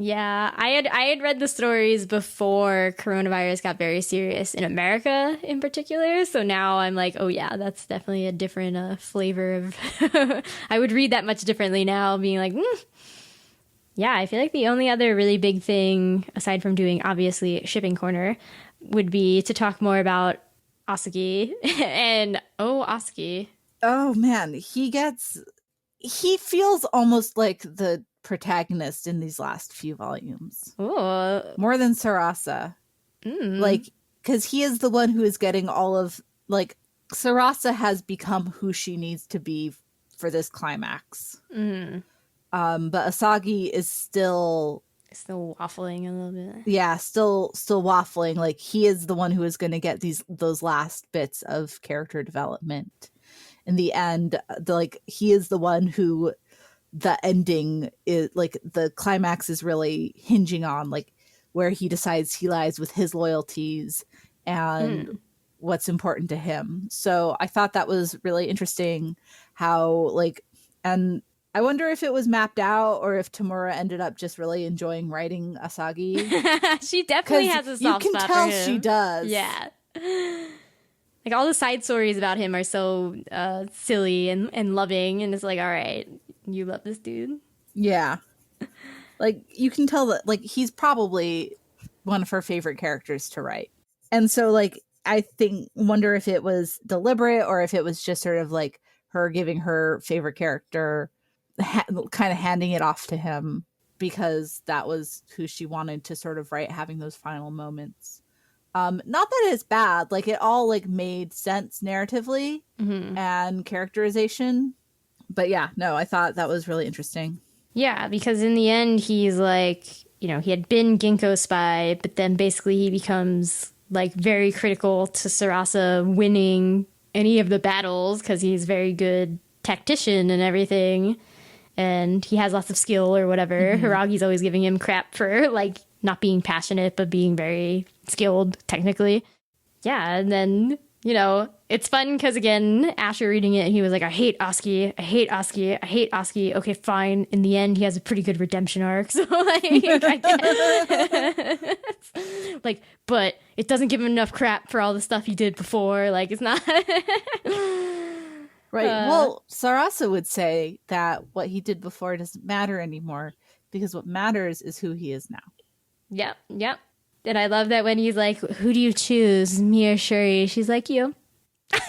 Yeah, I had read the stories before coronavirus got very serious in America in particular. So now I'm like, oh yeah, that's definitely a different flavor of. I would read that much differently now, being like, yeah. I feel like the only other really big thing aside from doing obviously shipping corner would be to talk more about Asuki and Asuki. Oh man, he feels almost like the protagonist in these last few volumes. Oh, more than Sarasa. Like, because he is the one who is getting all of, like, Sarasa has become who she needs to be for this climax. But Asagi is still waffling a little bit. Yeah, still waffling. Like, he is the one who is going to get those last bits of character development. In the end, he is the one who the ending is, like, the climax is really hinging on, like, where he decides he lies with his loyalties and what's important to him. So I thought that was really interesting how, like, and I wonder if it was mapped out or if Tamura ended up just really enjoying writing Asagi. She definitely has a soft spot for him. You can tell she does. Yeah. Like, all the side stories about him are so silly and loving, and it's like, all right, you love this dude. Yeah. Like, you can tell that, like, he's probably one of her favorite characters to write. And so, like, I wonder if it was deliberate or if it was just sort of like her giving her favorite character, kind of handing it off to him because that was who she wanted to sort of write, having those final moments. Not that it's bad. Like, it all, like, made sense narratively and characterization. But yeah, no, I thought that was really interesting. Yeah, because in the end, he's like, he had been Ginko's spy, but then basically he becomes, like, very critical to Sarasa winning any of the battles because he's very good tactician and everything. And he has lots of skill or whatever. Hiragi's always giving him crap for, like, not being passionate, but being very skilled technically. Yeah, and then, it's fun because, again, Asher reading it, he was like, I hate Asuki, I hate Asuki, I hate Asuki. Okay, fine. In the end, he has a pretty good redemption arc. So, like, I guess. Like, but it doesn't give him enough crap for all the stuff he did before. Like, it's not... Right. Well, Sarasa would say that what he did before doesn't matter anymore because what matters is who he is now. Yep. And I love that when he's like, who do you choose, me or Shuri? She's like, you.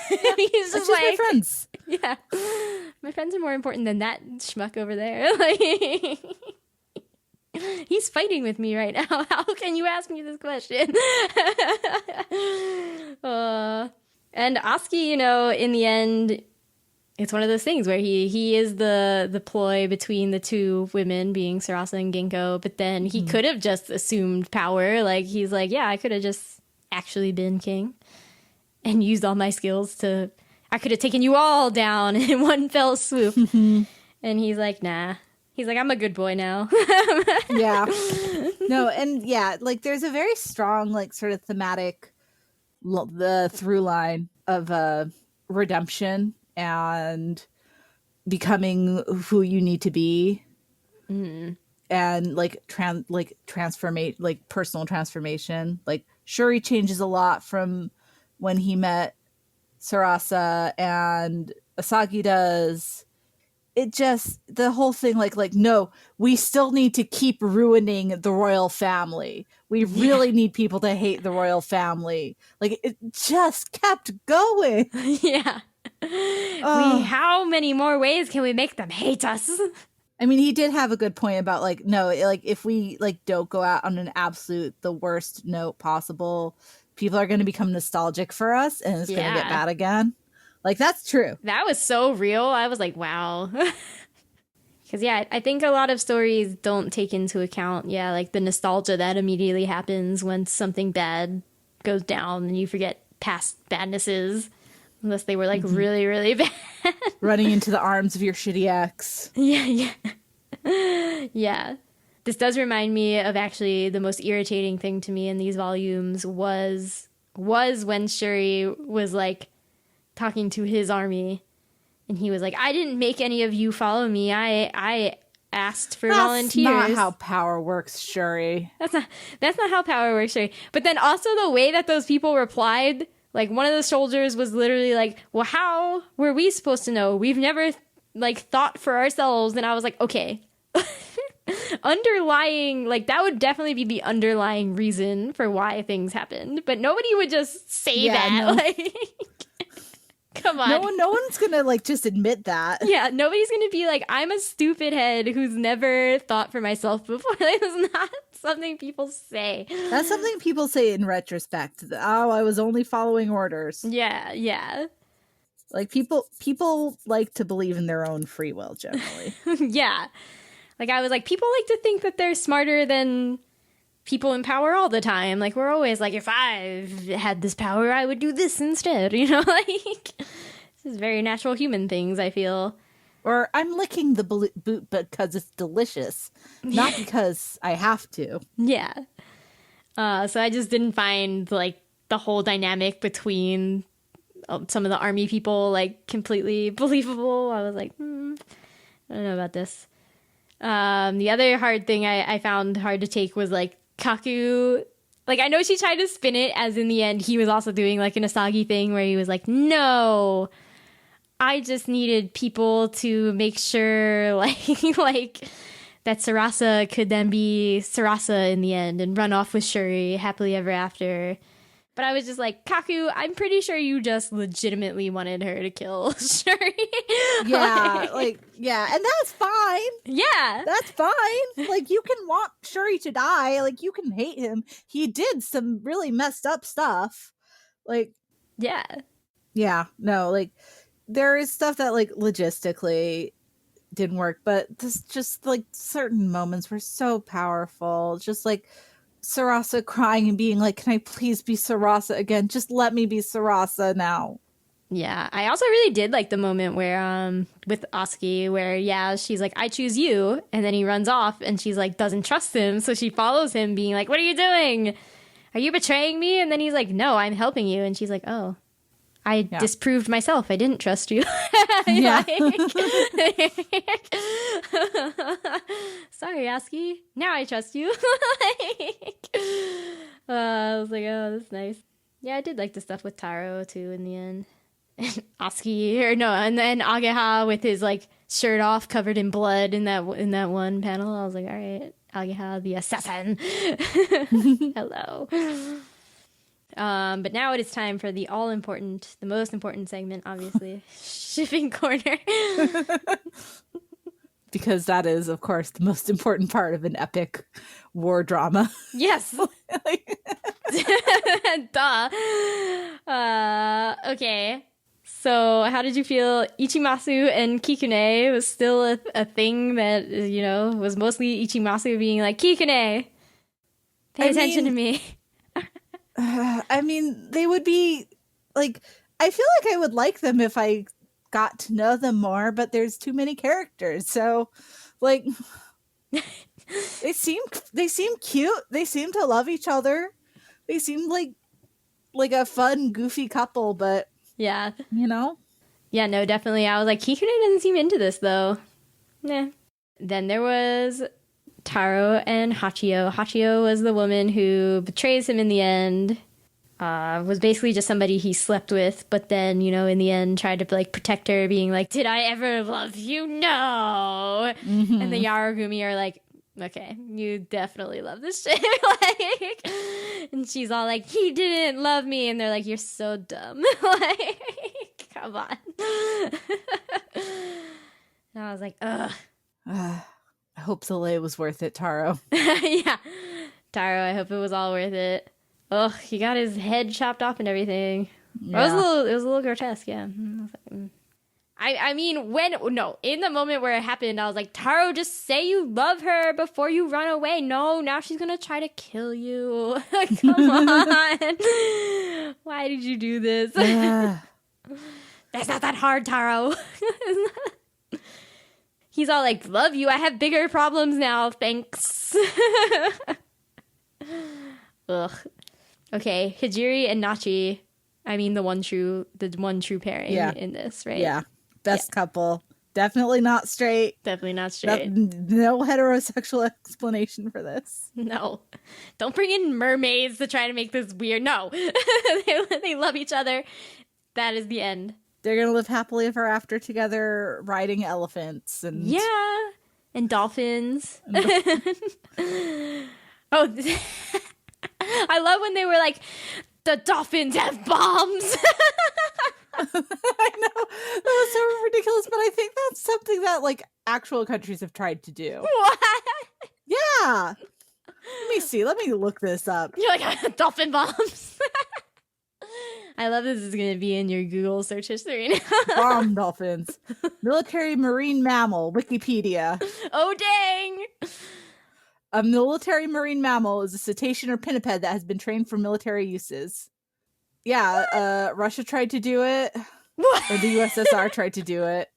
He's just like, my friends. Yeah. My friends are more important than that schmuck over there. Like, he's fighting with me right now. How can you ask me this question? And Asuki, in the end, it's one of those things where he is the ploy between the two women, being Sarasa and Ginko, but then he could have just assumed power. Like, he's like, yeah, I could have just actually been king and used all my skills I could have taken you all down in one fell swoop. And he's like, nah. He's like, I'm a good boy now. Yeah. No, and yeah, like, there's a very strong, like, sort of thematic, the through line of redemption and becoming who you need to be, and like transformation, like personal transformation. Like, Shuri changes a lot from when he met Sarasa, and Asagi does. It just, the whole thing, like, no, we still need to keep ruining the royal family. We really need people to hate the royal family. Like, it just kept going. Yeah. How many more ways can we make them hate us? I mean, he did have a good point about, like, no, like, if we, like, don't go out on an absolute, the worst note possible, people are going to become nostalgic for us, and it's going to get bad again. Like, that's true. That was so real. I was like, wow. Because, yeah, I think a lot of stories don't take into account, like, the nostalgia that immediately happens when something bad goes down and you forget past badnesses. Unless they were, like, really, really bad. Running into the arms of your shitty ex. Yeah. Yeah. This does remind me of actually the most irritating thing to me in these volumes was when Shuri was like talking to his army and he was like, I didn't make any of you follow me. I asked for volunteers. That's not how power works, Shuri. That's not how power works, Shuri. But then also the way that those people replied, like one of the soldiers was literally like, well, how were we supposed to know? We've never like thought for ourselves. And I was like, okay. Underlying, like that would definitely be the underlying reason for why things happened, but nobody would just say that. No. Like, come on, no one's gonna like just admit that. Yeah, nobody's gonna be like, I'm a stupid head who's never thought for myself before. Like, that's not something people say. That's something people say in retrospect. Oh, I was only following orders. Yeah. Like people like to believe in their own free will generally. Yeah. Like, I was like, people like to think that they're smarter than people in power all the time. Like, we're always like, if I had this power, I would do this instead. You know, like, this is very natural human things, I feel. Or I'm licking the boot because it's delicious, not because I have to. Yeah. So I just didn't find, like, the whole dynamic between some of the army people, like, completely believable. I was like, I don't know about this. The other hard thing I found hard to take was like Kaku. Like, I know she tried to spin it as in the end he was also doing like an Asagi thing where he was like, no, I just needed people to make sure like that Sarasa could then be Sarasa in the end and run off with Shuri happily ever after. But I was just like, Kaku, I'm pretty sure you just legitimately wanted her to kill Shuri. Yeah, and that's fine. Yeah. That's fine. Like, you can want Shuri to die. Like, you can hate him. He did some really messed up stuff. Like, yeah, no, like, there is stuff that, like, logistically didn't work, but this just, like, certain moments were so powerful. Just, like, Sarasa crying and being like, can I please be Sarasa again? Just let me be Sarasa now. Yeah, I also really did like the moment where with Oski where she's like, I choose you, and then he runs off and she's like doesn't trust him, so she follows him being like, what are you doing? Are you betraying me? And then he's like, no, I'm helping you. And she's like, oh, I disproved myself. I didn't trust you. Yeah. Sorry, Aski. Now I trust you. I was like, oh, that's nice. Yeah, I did like the stuff with Taro too in the end. And Oski, and then Ageha with his like shirt off, covered in blood in that one panel. I was like, all right, Ageha the assassin. Hello. But now it is time for the most important segment, obviously, shipping corner. Because that is, of course, the most important part of an epic war drama. Yes. Duh. Okay. So how did you feel Ichimasu and Kikune was still a thing that, was mostly Ichimasu being like, Kikune, pay attention to me. I mean, they would be like, I feel like I would like them if I got to know them more, but there's too many characters. So like, they seem cute. They seem to love each other. They seem like a fun, goofy couple, but yeah. Yeah, no, definitely. I was like, Kikune doesn't seem into this though. Nah. Then there was Taro and Hachio. Hachio was the woman who betrays him in the end. Was basically just somebody he slept with, but then, in the end tried to like protect her, being like, did I ever love you? No. Mm-hmm. And the Yarogumi are like, okay, you definitely love this shit. Like, and she's all like, he didn't love me. And they're like, you're so dumb. Like, come on. And I was like, ugh. I hope Soleil was worth it, Taro. Yeah. Taro, I hope it was all worth it. Ugh, he got his head chopped off and everything. Yeah. It was a little grotesque, yeah. I mean, in the moment where it happened, I was like, Taro, just say you love her before you run away. No, now she's gonna try to kill you. Come on. Why did you do this? That's not that hard, Taro. He's all like, love you, I have bigger problems now, thanks. Ugh. Okay, Hijiri and Nachi, I mean the one true pairing in this, right? Yeah. Best couple. Definitely not straight. Definitely not straight. No heterosexual explanation for this. No. Don't bring in mermaids to try to make this weird. No. They love each other. That is the end. They're going to live happily ever after together, riding elephants. And yeah. And dolphins. Oh, I love when they were like, the dolphins have bombs. I know. That was so ridiculous, but I think that's something that, like, actual countries have tried to do. What? Yeah. Let me see. Let me look this up. You're like, dolphin bombs. I love this is going to be in your Google search history now. Bomb dolphins. Military marine mammal, Wikipedia. Oh, dang. A military marine mammal is a cetacean or pinniped that has been trained for military uses. Yeah, Russia tried to do it. What? Or the USSR tried to do it.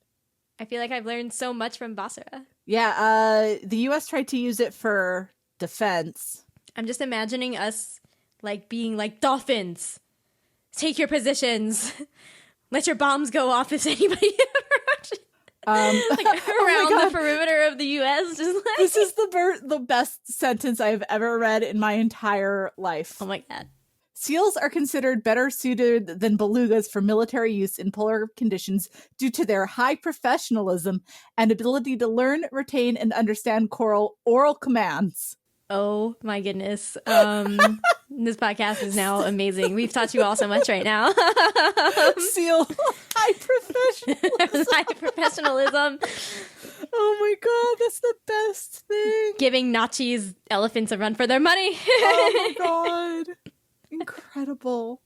I feel like I've learned so much from Basara. Yeah, the US tried to use it for defense. I'm just imagining us like being like, dolphins, take your positions. Let your bombs go off if anybody around the perimeter of the US. Just like... This is the best sentence I've ever read in my entire life. Oh my god. Seals are considered better suited than belugas for military use in polar conditions due to their high professionalism and ability to learn, retain, and understand oral commands. Oh my goodness. This podcast is now amazing. We've taught you all so much right now. Seal high professionalism. High professionalism. Oh my god, that's the best thing. Giving Nachi's elephants a run for their money. Oh my god. Incredible.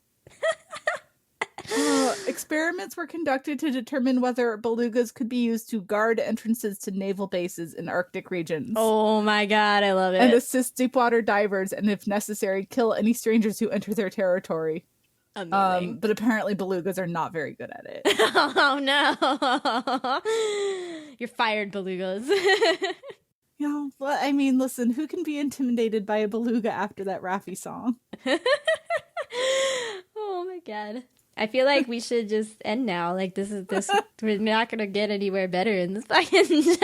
Experiments were conducted to determine whether belugas could be used to guard entrances to naval bases in Arctic regions. Oh my god, I love it. And assist deepwater divers and, if necessary, kill any strangers who enter their territory. Amazing. But apparently belugas are not very good at it. Oh no. You're fired, belugas. You know, well, I mean, listen, who can be intimidated by a beluga after that Raffi song? Oh my god. I feel like we should just end now. Like, this. We're not gonna get anywhere better in this fucking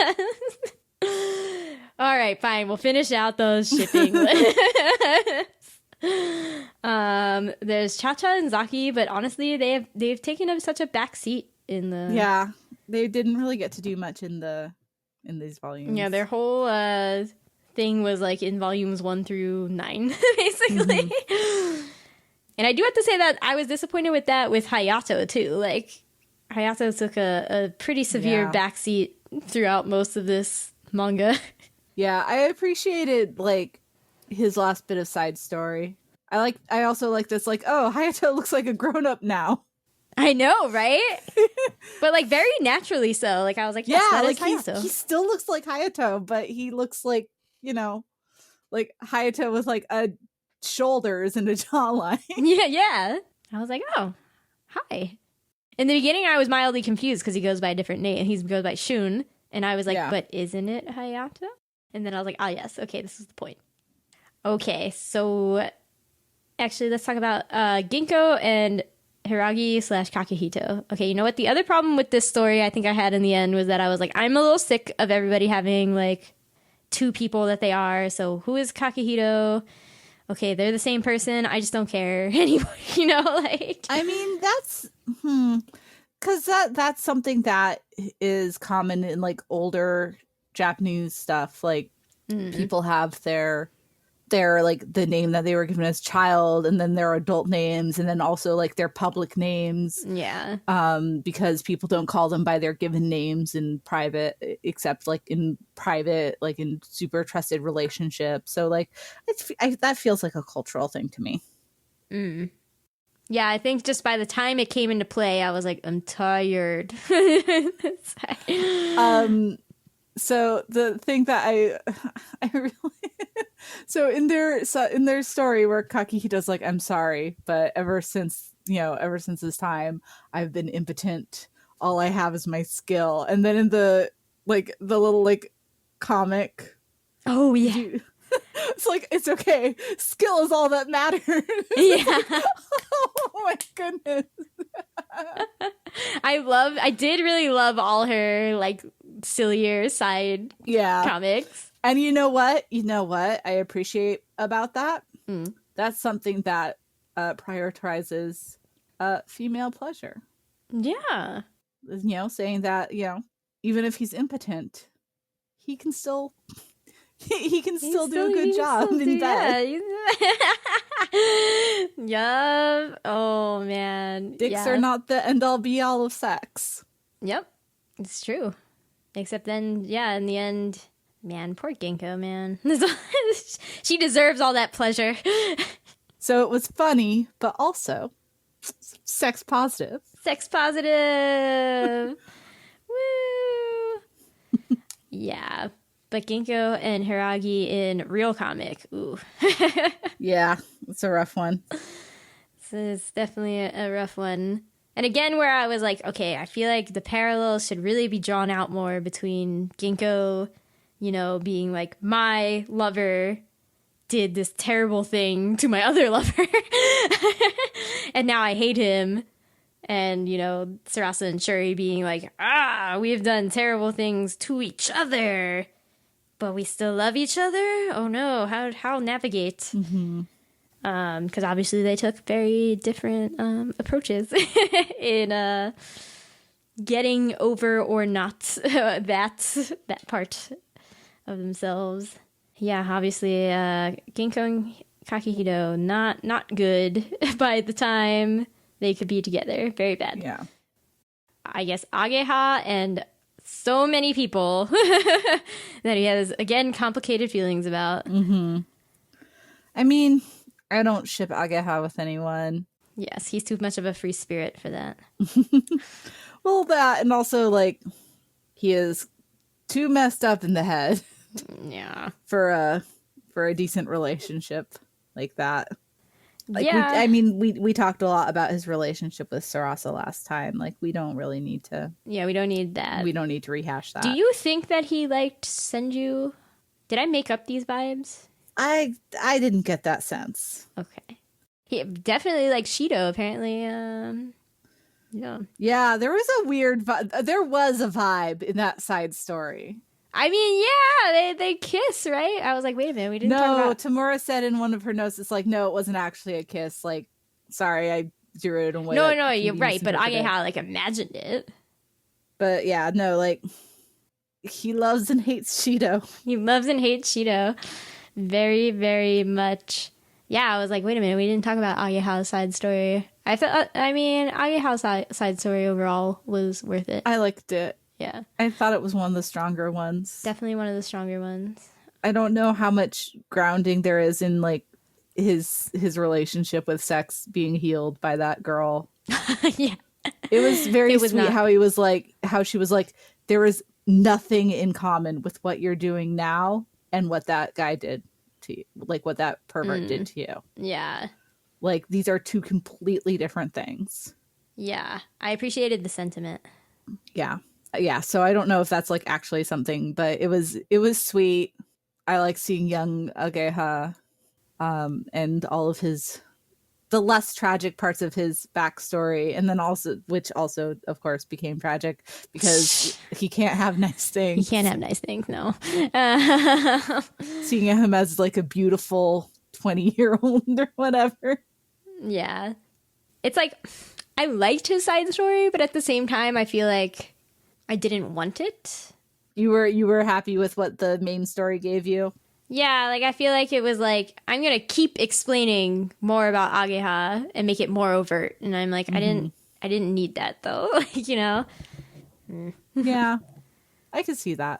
All right, fine. We'll finish out those shipping lists. There's Cha-Cha and Zaki, but honestly, they've taken up such a back seat in the... Yeah, they didn't really get to do much in these volumes. Yeah, their whole thing was like in volumes 1 through 9, basically. Mm-hmm. And I do have to say that I was disappointed with that with Hayato too. Like, Hayato took a pretty severe backseat throughout most of this manga. Yeah, I appreciated like his last bit of side story. I also like this, like, oh, Hayato looks like a grown-up now. I know, right? But like very naturally so. Like, I was like, yes, that like is Hayato. He still looks like Hayato, but he looks like, you know, like Hayato with like a shoulders and a jawline. Yeah. I was like, oh, hi. In the beginning, I was mildly confused because he goes by a different name. He goes by Shun. And I was like, but isn't it Hayato? And then I was like, yes, okay, this is the point. Okay, so actually, let's talk about Ginko and Hiragi / Kakihito. Okay, you know what? The other problem with this story I think I had in the end was that I was like, I'm a little sick of everybody having like 2 people that they are. So who is Kakihito? Okay, they're the same person. I just don't care anymore, you know? Like, I mean, that's because that's something that is common in like older Japanese stuff. Like, people have their like the name that they were given as child, and then their adult names, and then also like their public names. Yeah. Because people don't call them by their given names in private, except like in private, like in super trusted relationships. So like, that feels like a cultural thing to me. Yeah, I think just by the time it came into play, I was like, I'm tired. So the thing that I really so in their story where Kakihito's like, I'm sorry, but ever since this time, I've been impotent. All I have is my skill. And then in the like the little like comic. Oh yeah. It's like, it's okay. Skill is all that matters. Yeah. Oh my goodness. I did really love all her like sillier side comics. And you know what? I appreciate about that? Mm. That's something that prioritizes female pleasure. Yeah. Saying that, even if he's impotent, he can still he can still do a good job in bed. Yup. Oh man. Dicks are not the end all be all of sex. Yep. It's true. Except then, in the end, man, poor Ginko, man. She deserves all that pleasure. So it was funny, but also sex positive. Sex positive. Woo. Yeah. But Ginko and Hiragi in real comic. Ooh. Yeah, it's a rough one. So it's definitely a rough one. And again, where I was like, okay, I feel like the parallels should really be drawn out more between Ginko, being like, my lover did this terrible thing to my other lover. And now I hate him. And, Sarasa and Shuri being like, we've done terrible things to each other, but we still love each other? Oh no, how navigate? Mm-hmm. Because obviously they took very different approaches in getting over or not that part of themselves. Yeah, obviously Ginko and Kakihito not good by the time they could be together. Very bad. Yeah. I guess Ageha and so many people that he has, again, complicated feelings about. Mm-hmm. I mean, I don't ship Ageha with anyone. Yes, he's too much of a free spirit for that. Well, that, and also, like, he is too messed up in the head. Yeah. For a decent relationship like that. Like, yeah. We talked a lot about his relationship with Sarasa last time. Like, we don't really need to. Yeah, we don't need that. We don't need to rehash that. Do you think that he liked Senju? Did I make up these vibes? I didn't get that sense. Okay. He definitely liked Shido, apparently. Yeah. Yeah, there was a weird there was a vibe in that side story. I mean, yeah, they kiss, right? I was like, wait a minute, we didn't talk about... Tamura said in one of her notes, it's like, no, it wasn't actually a kiss. Like, sorry, I zeroed away. No, you're right, but Ageha, like, imagined it. But yeah, no, like, he loves and hates Shido. He loves and hates Shido. Very, very much. Yeah, I was like, wait a minute, we didn't talk about Ageha's side story. Ageha's side story overall was worth it. I liked it. Yeah. I thought it was one of the stronger ones. Definitely one of the stronger ones. I don't know how much grounding there is in like his relationship with sex being healed by that girl. Yeah. It was very sweet not. how she was like, there is nothing in common with what you're doing now and what that guy did to you. Like what that pervert did to you. Yeah. Like these are two completely different things. Yeah. I appreciated the sentiment. Yeah. Yeah, so I don't know if that's like actually something, but it was sweet. I like seeing young Ageha and all of the less tragic parts of his backstory, and then also, which also of course became tragic because he can't have nice things. He can't have nice things, no. Seeing him as like a beautiful 20-year-old or whatever. Yeah. It's like I liked his side story, but at the same time I feel like I didn't want it. You were happy with what the main story gave you? Yeah, like I feel like it was like, I'm going to keep explaining more about Ageha and make it more overt. And I'm like, I didn't need that though. Like, Yeah. I can see that.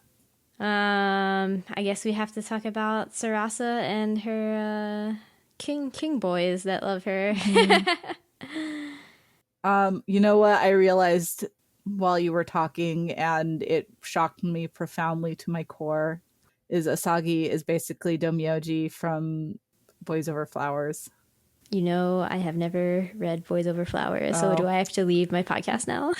I guess we have to talk about Sarasa and her king boys that love her. You know what I realized while you were talking, and it shocked me profoundly to my core, is Asagi is basically Domyoji from Boys Over Flowers. I have never read Boys Over Flowers, so do I have to leave my podcast now?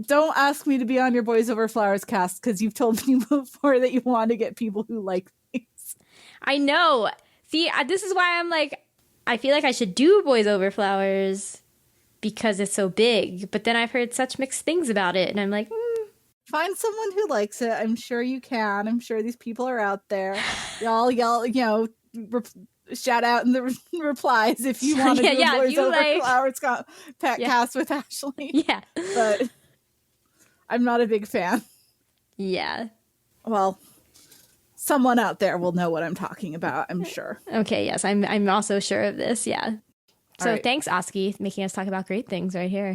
don't ask me to be on your Boys Over Flowers cast because you've told me before that you want to get people who like things. I know. See, this is why I'm like, I feel like I should do Boys Over Flowers because it's so big. But then I've heard such mixed things about it, and I'm like, Find someone who likes it. I'm sure you can. I'm sure these people are out there. Y'all yell, shout out in the replies if you want to do Boys Over Flowers cast with Ashley. Yeah. But I'm not a big fan. Yeah. Well, someone out there will know what I'm talking about, I'm sure. Okay, yes, I'm also sure of this, yeah. So right. Thanks, Oski, making us talk about great things right here.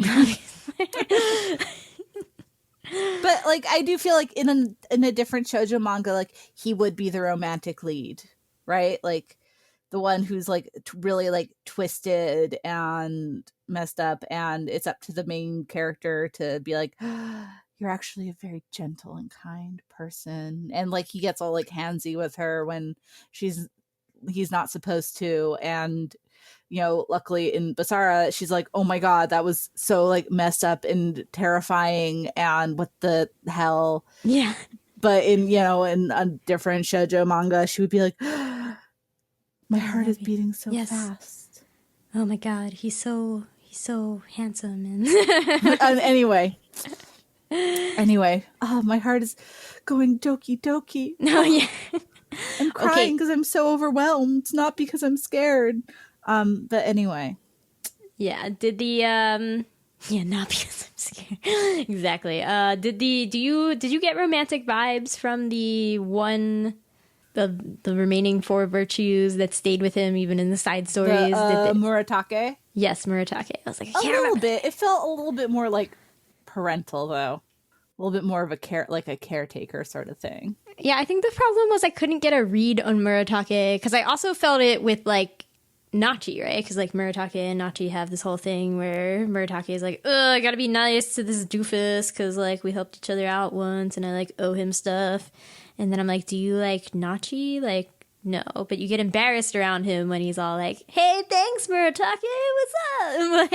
But like, I do feel like in a different shoujo manga, like he would be the romantic lead, right? Like the one who's like really like twisted and messed up, and it's up to the main character to be like, you're actually a very gentle and kind person, and like he gets all like handsy with her when he's not supposed to, and luckily in Basara, she's like, oh my god, that was so like messed up and terrifying, and what the hell. Yeah. But in a different shoujo manga, she would be like, my heart is beating so fast. Oh my god, he's so handsome and anyway, oh, my heart is going doki doki. Oh yeah. I'm crying because I'm so overwhelmed, not because I'm scared. But anyway. Yeah, did the not because I'm scared. Exactly. Did you get romantic vibes from the remaining 4 virtues that stayed with him even in the side stories? Muratake? Yes, Muratake. I was like, a little bit. It felt a little bit more like parental though. A little bit more of a caretaker sort of thing. Yeah, I think the problem was I couldn't get a read on Muratake because I also felt it with like Nachi, right? Because like Muratake and Nachi have this whole thing where Muratake is like, I gotta be nice to this doofus because like we helped each other out once and I like owe him stuff. And then I'm like, do you like Nachi? Like, no. But you get embarrassed around him when he's all like, hey, thanks, Muratake, what's up? I'm like,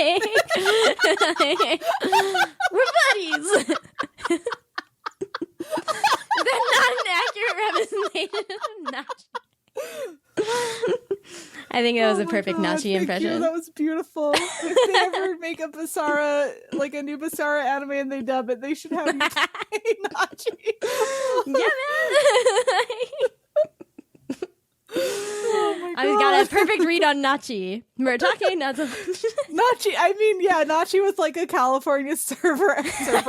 we're buddies. Is that not an accurate representation of Nachi? I think that was a perfect Nachi impression. You. That was beautiful. If they ever make a Basara, like a new Basara anime and they dub it, they should have you say Nachi. Yeah, man. Oh my God. I got a perfect read on Nachi. Muratake, not so Nachi, I mean, yeah, Nachi with like a California server accent.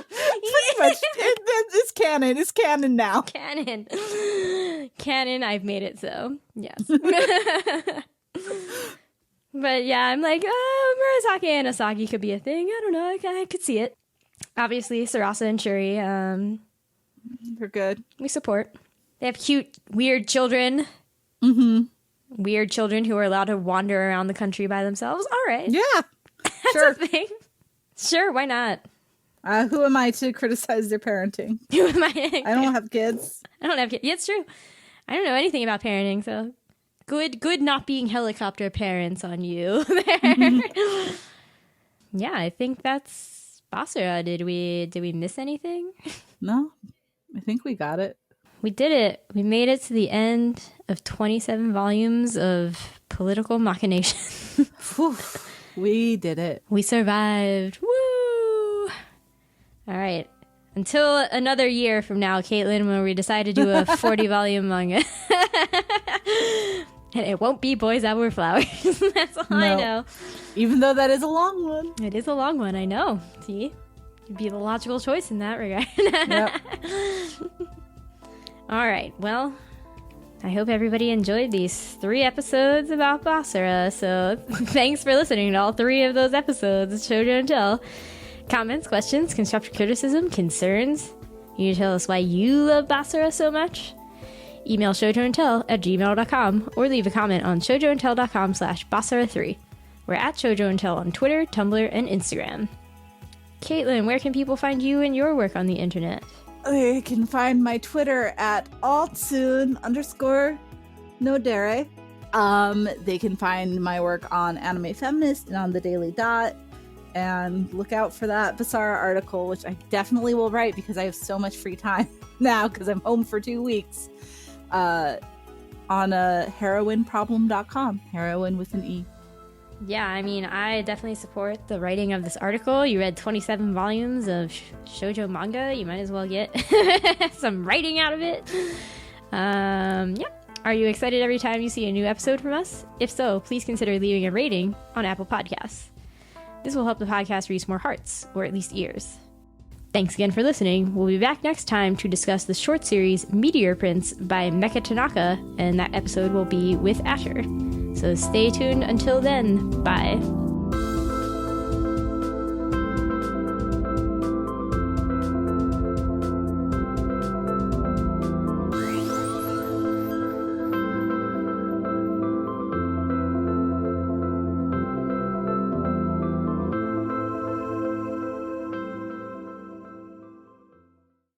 Pretty much. It's canon. It's canon now. Canon, I've made it so. Yes. But yeah, I'm like, Murasake and Asagi could be a thing. I don't know. I could see it. Obviously, Sarasa and Shuri. They're good. We support. They have cute, weird children. Mm-hmm. Weird children who are allowed to wander around the country by themselves. All right. Yeah. That's sure. a thing. Sure, why not? Who am I to criticize their parenting? Who am I? I don't have kids. I don't have kids. Yeah, it's true. I don't know anything about parenting, so good not being helicopter parents on you there. Mm-hmm. Yeah, I think that's Basara. Did we miss anything? No, I think we got it. We did it. We made it to the end of 27 volumes of political machination. We did it. We survived. Woo! All right. Until another year from now, Caitlin, when we decide to do a 40-volume manga. And it won't be Boys Over Flowers. That's all I know. Even though that is a long one. It is a long one, I know. See? You'd be the logical choice in that regard. Yep. All right, well, I hope everybody enjoyed these 3 episodes about Basara. So thanks for listening to all 3 of those episodes of Shojo Tell. Comments, questions, constructive criticism, concerns. You need to tell us why you love Basara so much. Email shoujoandtell@gmail.com or leave a comment on shoujoandtell.com/Basara3. We're at Shojo and Tell on Twitter, Tumblr, and Instagram. Caitlin, where can people find you and your work on the internet? They can find my Twitter at altsoon_nodere. They can find my work on Anime Feminist and on The Daily Dot. and look out for that Basara article, which I definitely will write because I have so much free time now because I'm home for 2 weeks, on heroineproblem.com. Heroin with an E. Yeah, I mean, I definitely support the writing of this article. You read 27 volumes of shoujo manga. You might as well get some writing out of it. Yeah. Are you excited every time you see a new episode from us? If so, please consider leaving a rating on Apple Podcasts. This will help the podcast reach more hearts, or at least ears. Thanks again for listening. We'll be back next time to discuss the short series Meteor Prince by Mecha Tanaka, and that episode will be with Asher. So stay tuned until then. Bye.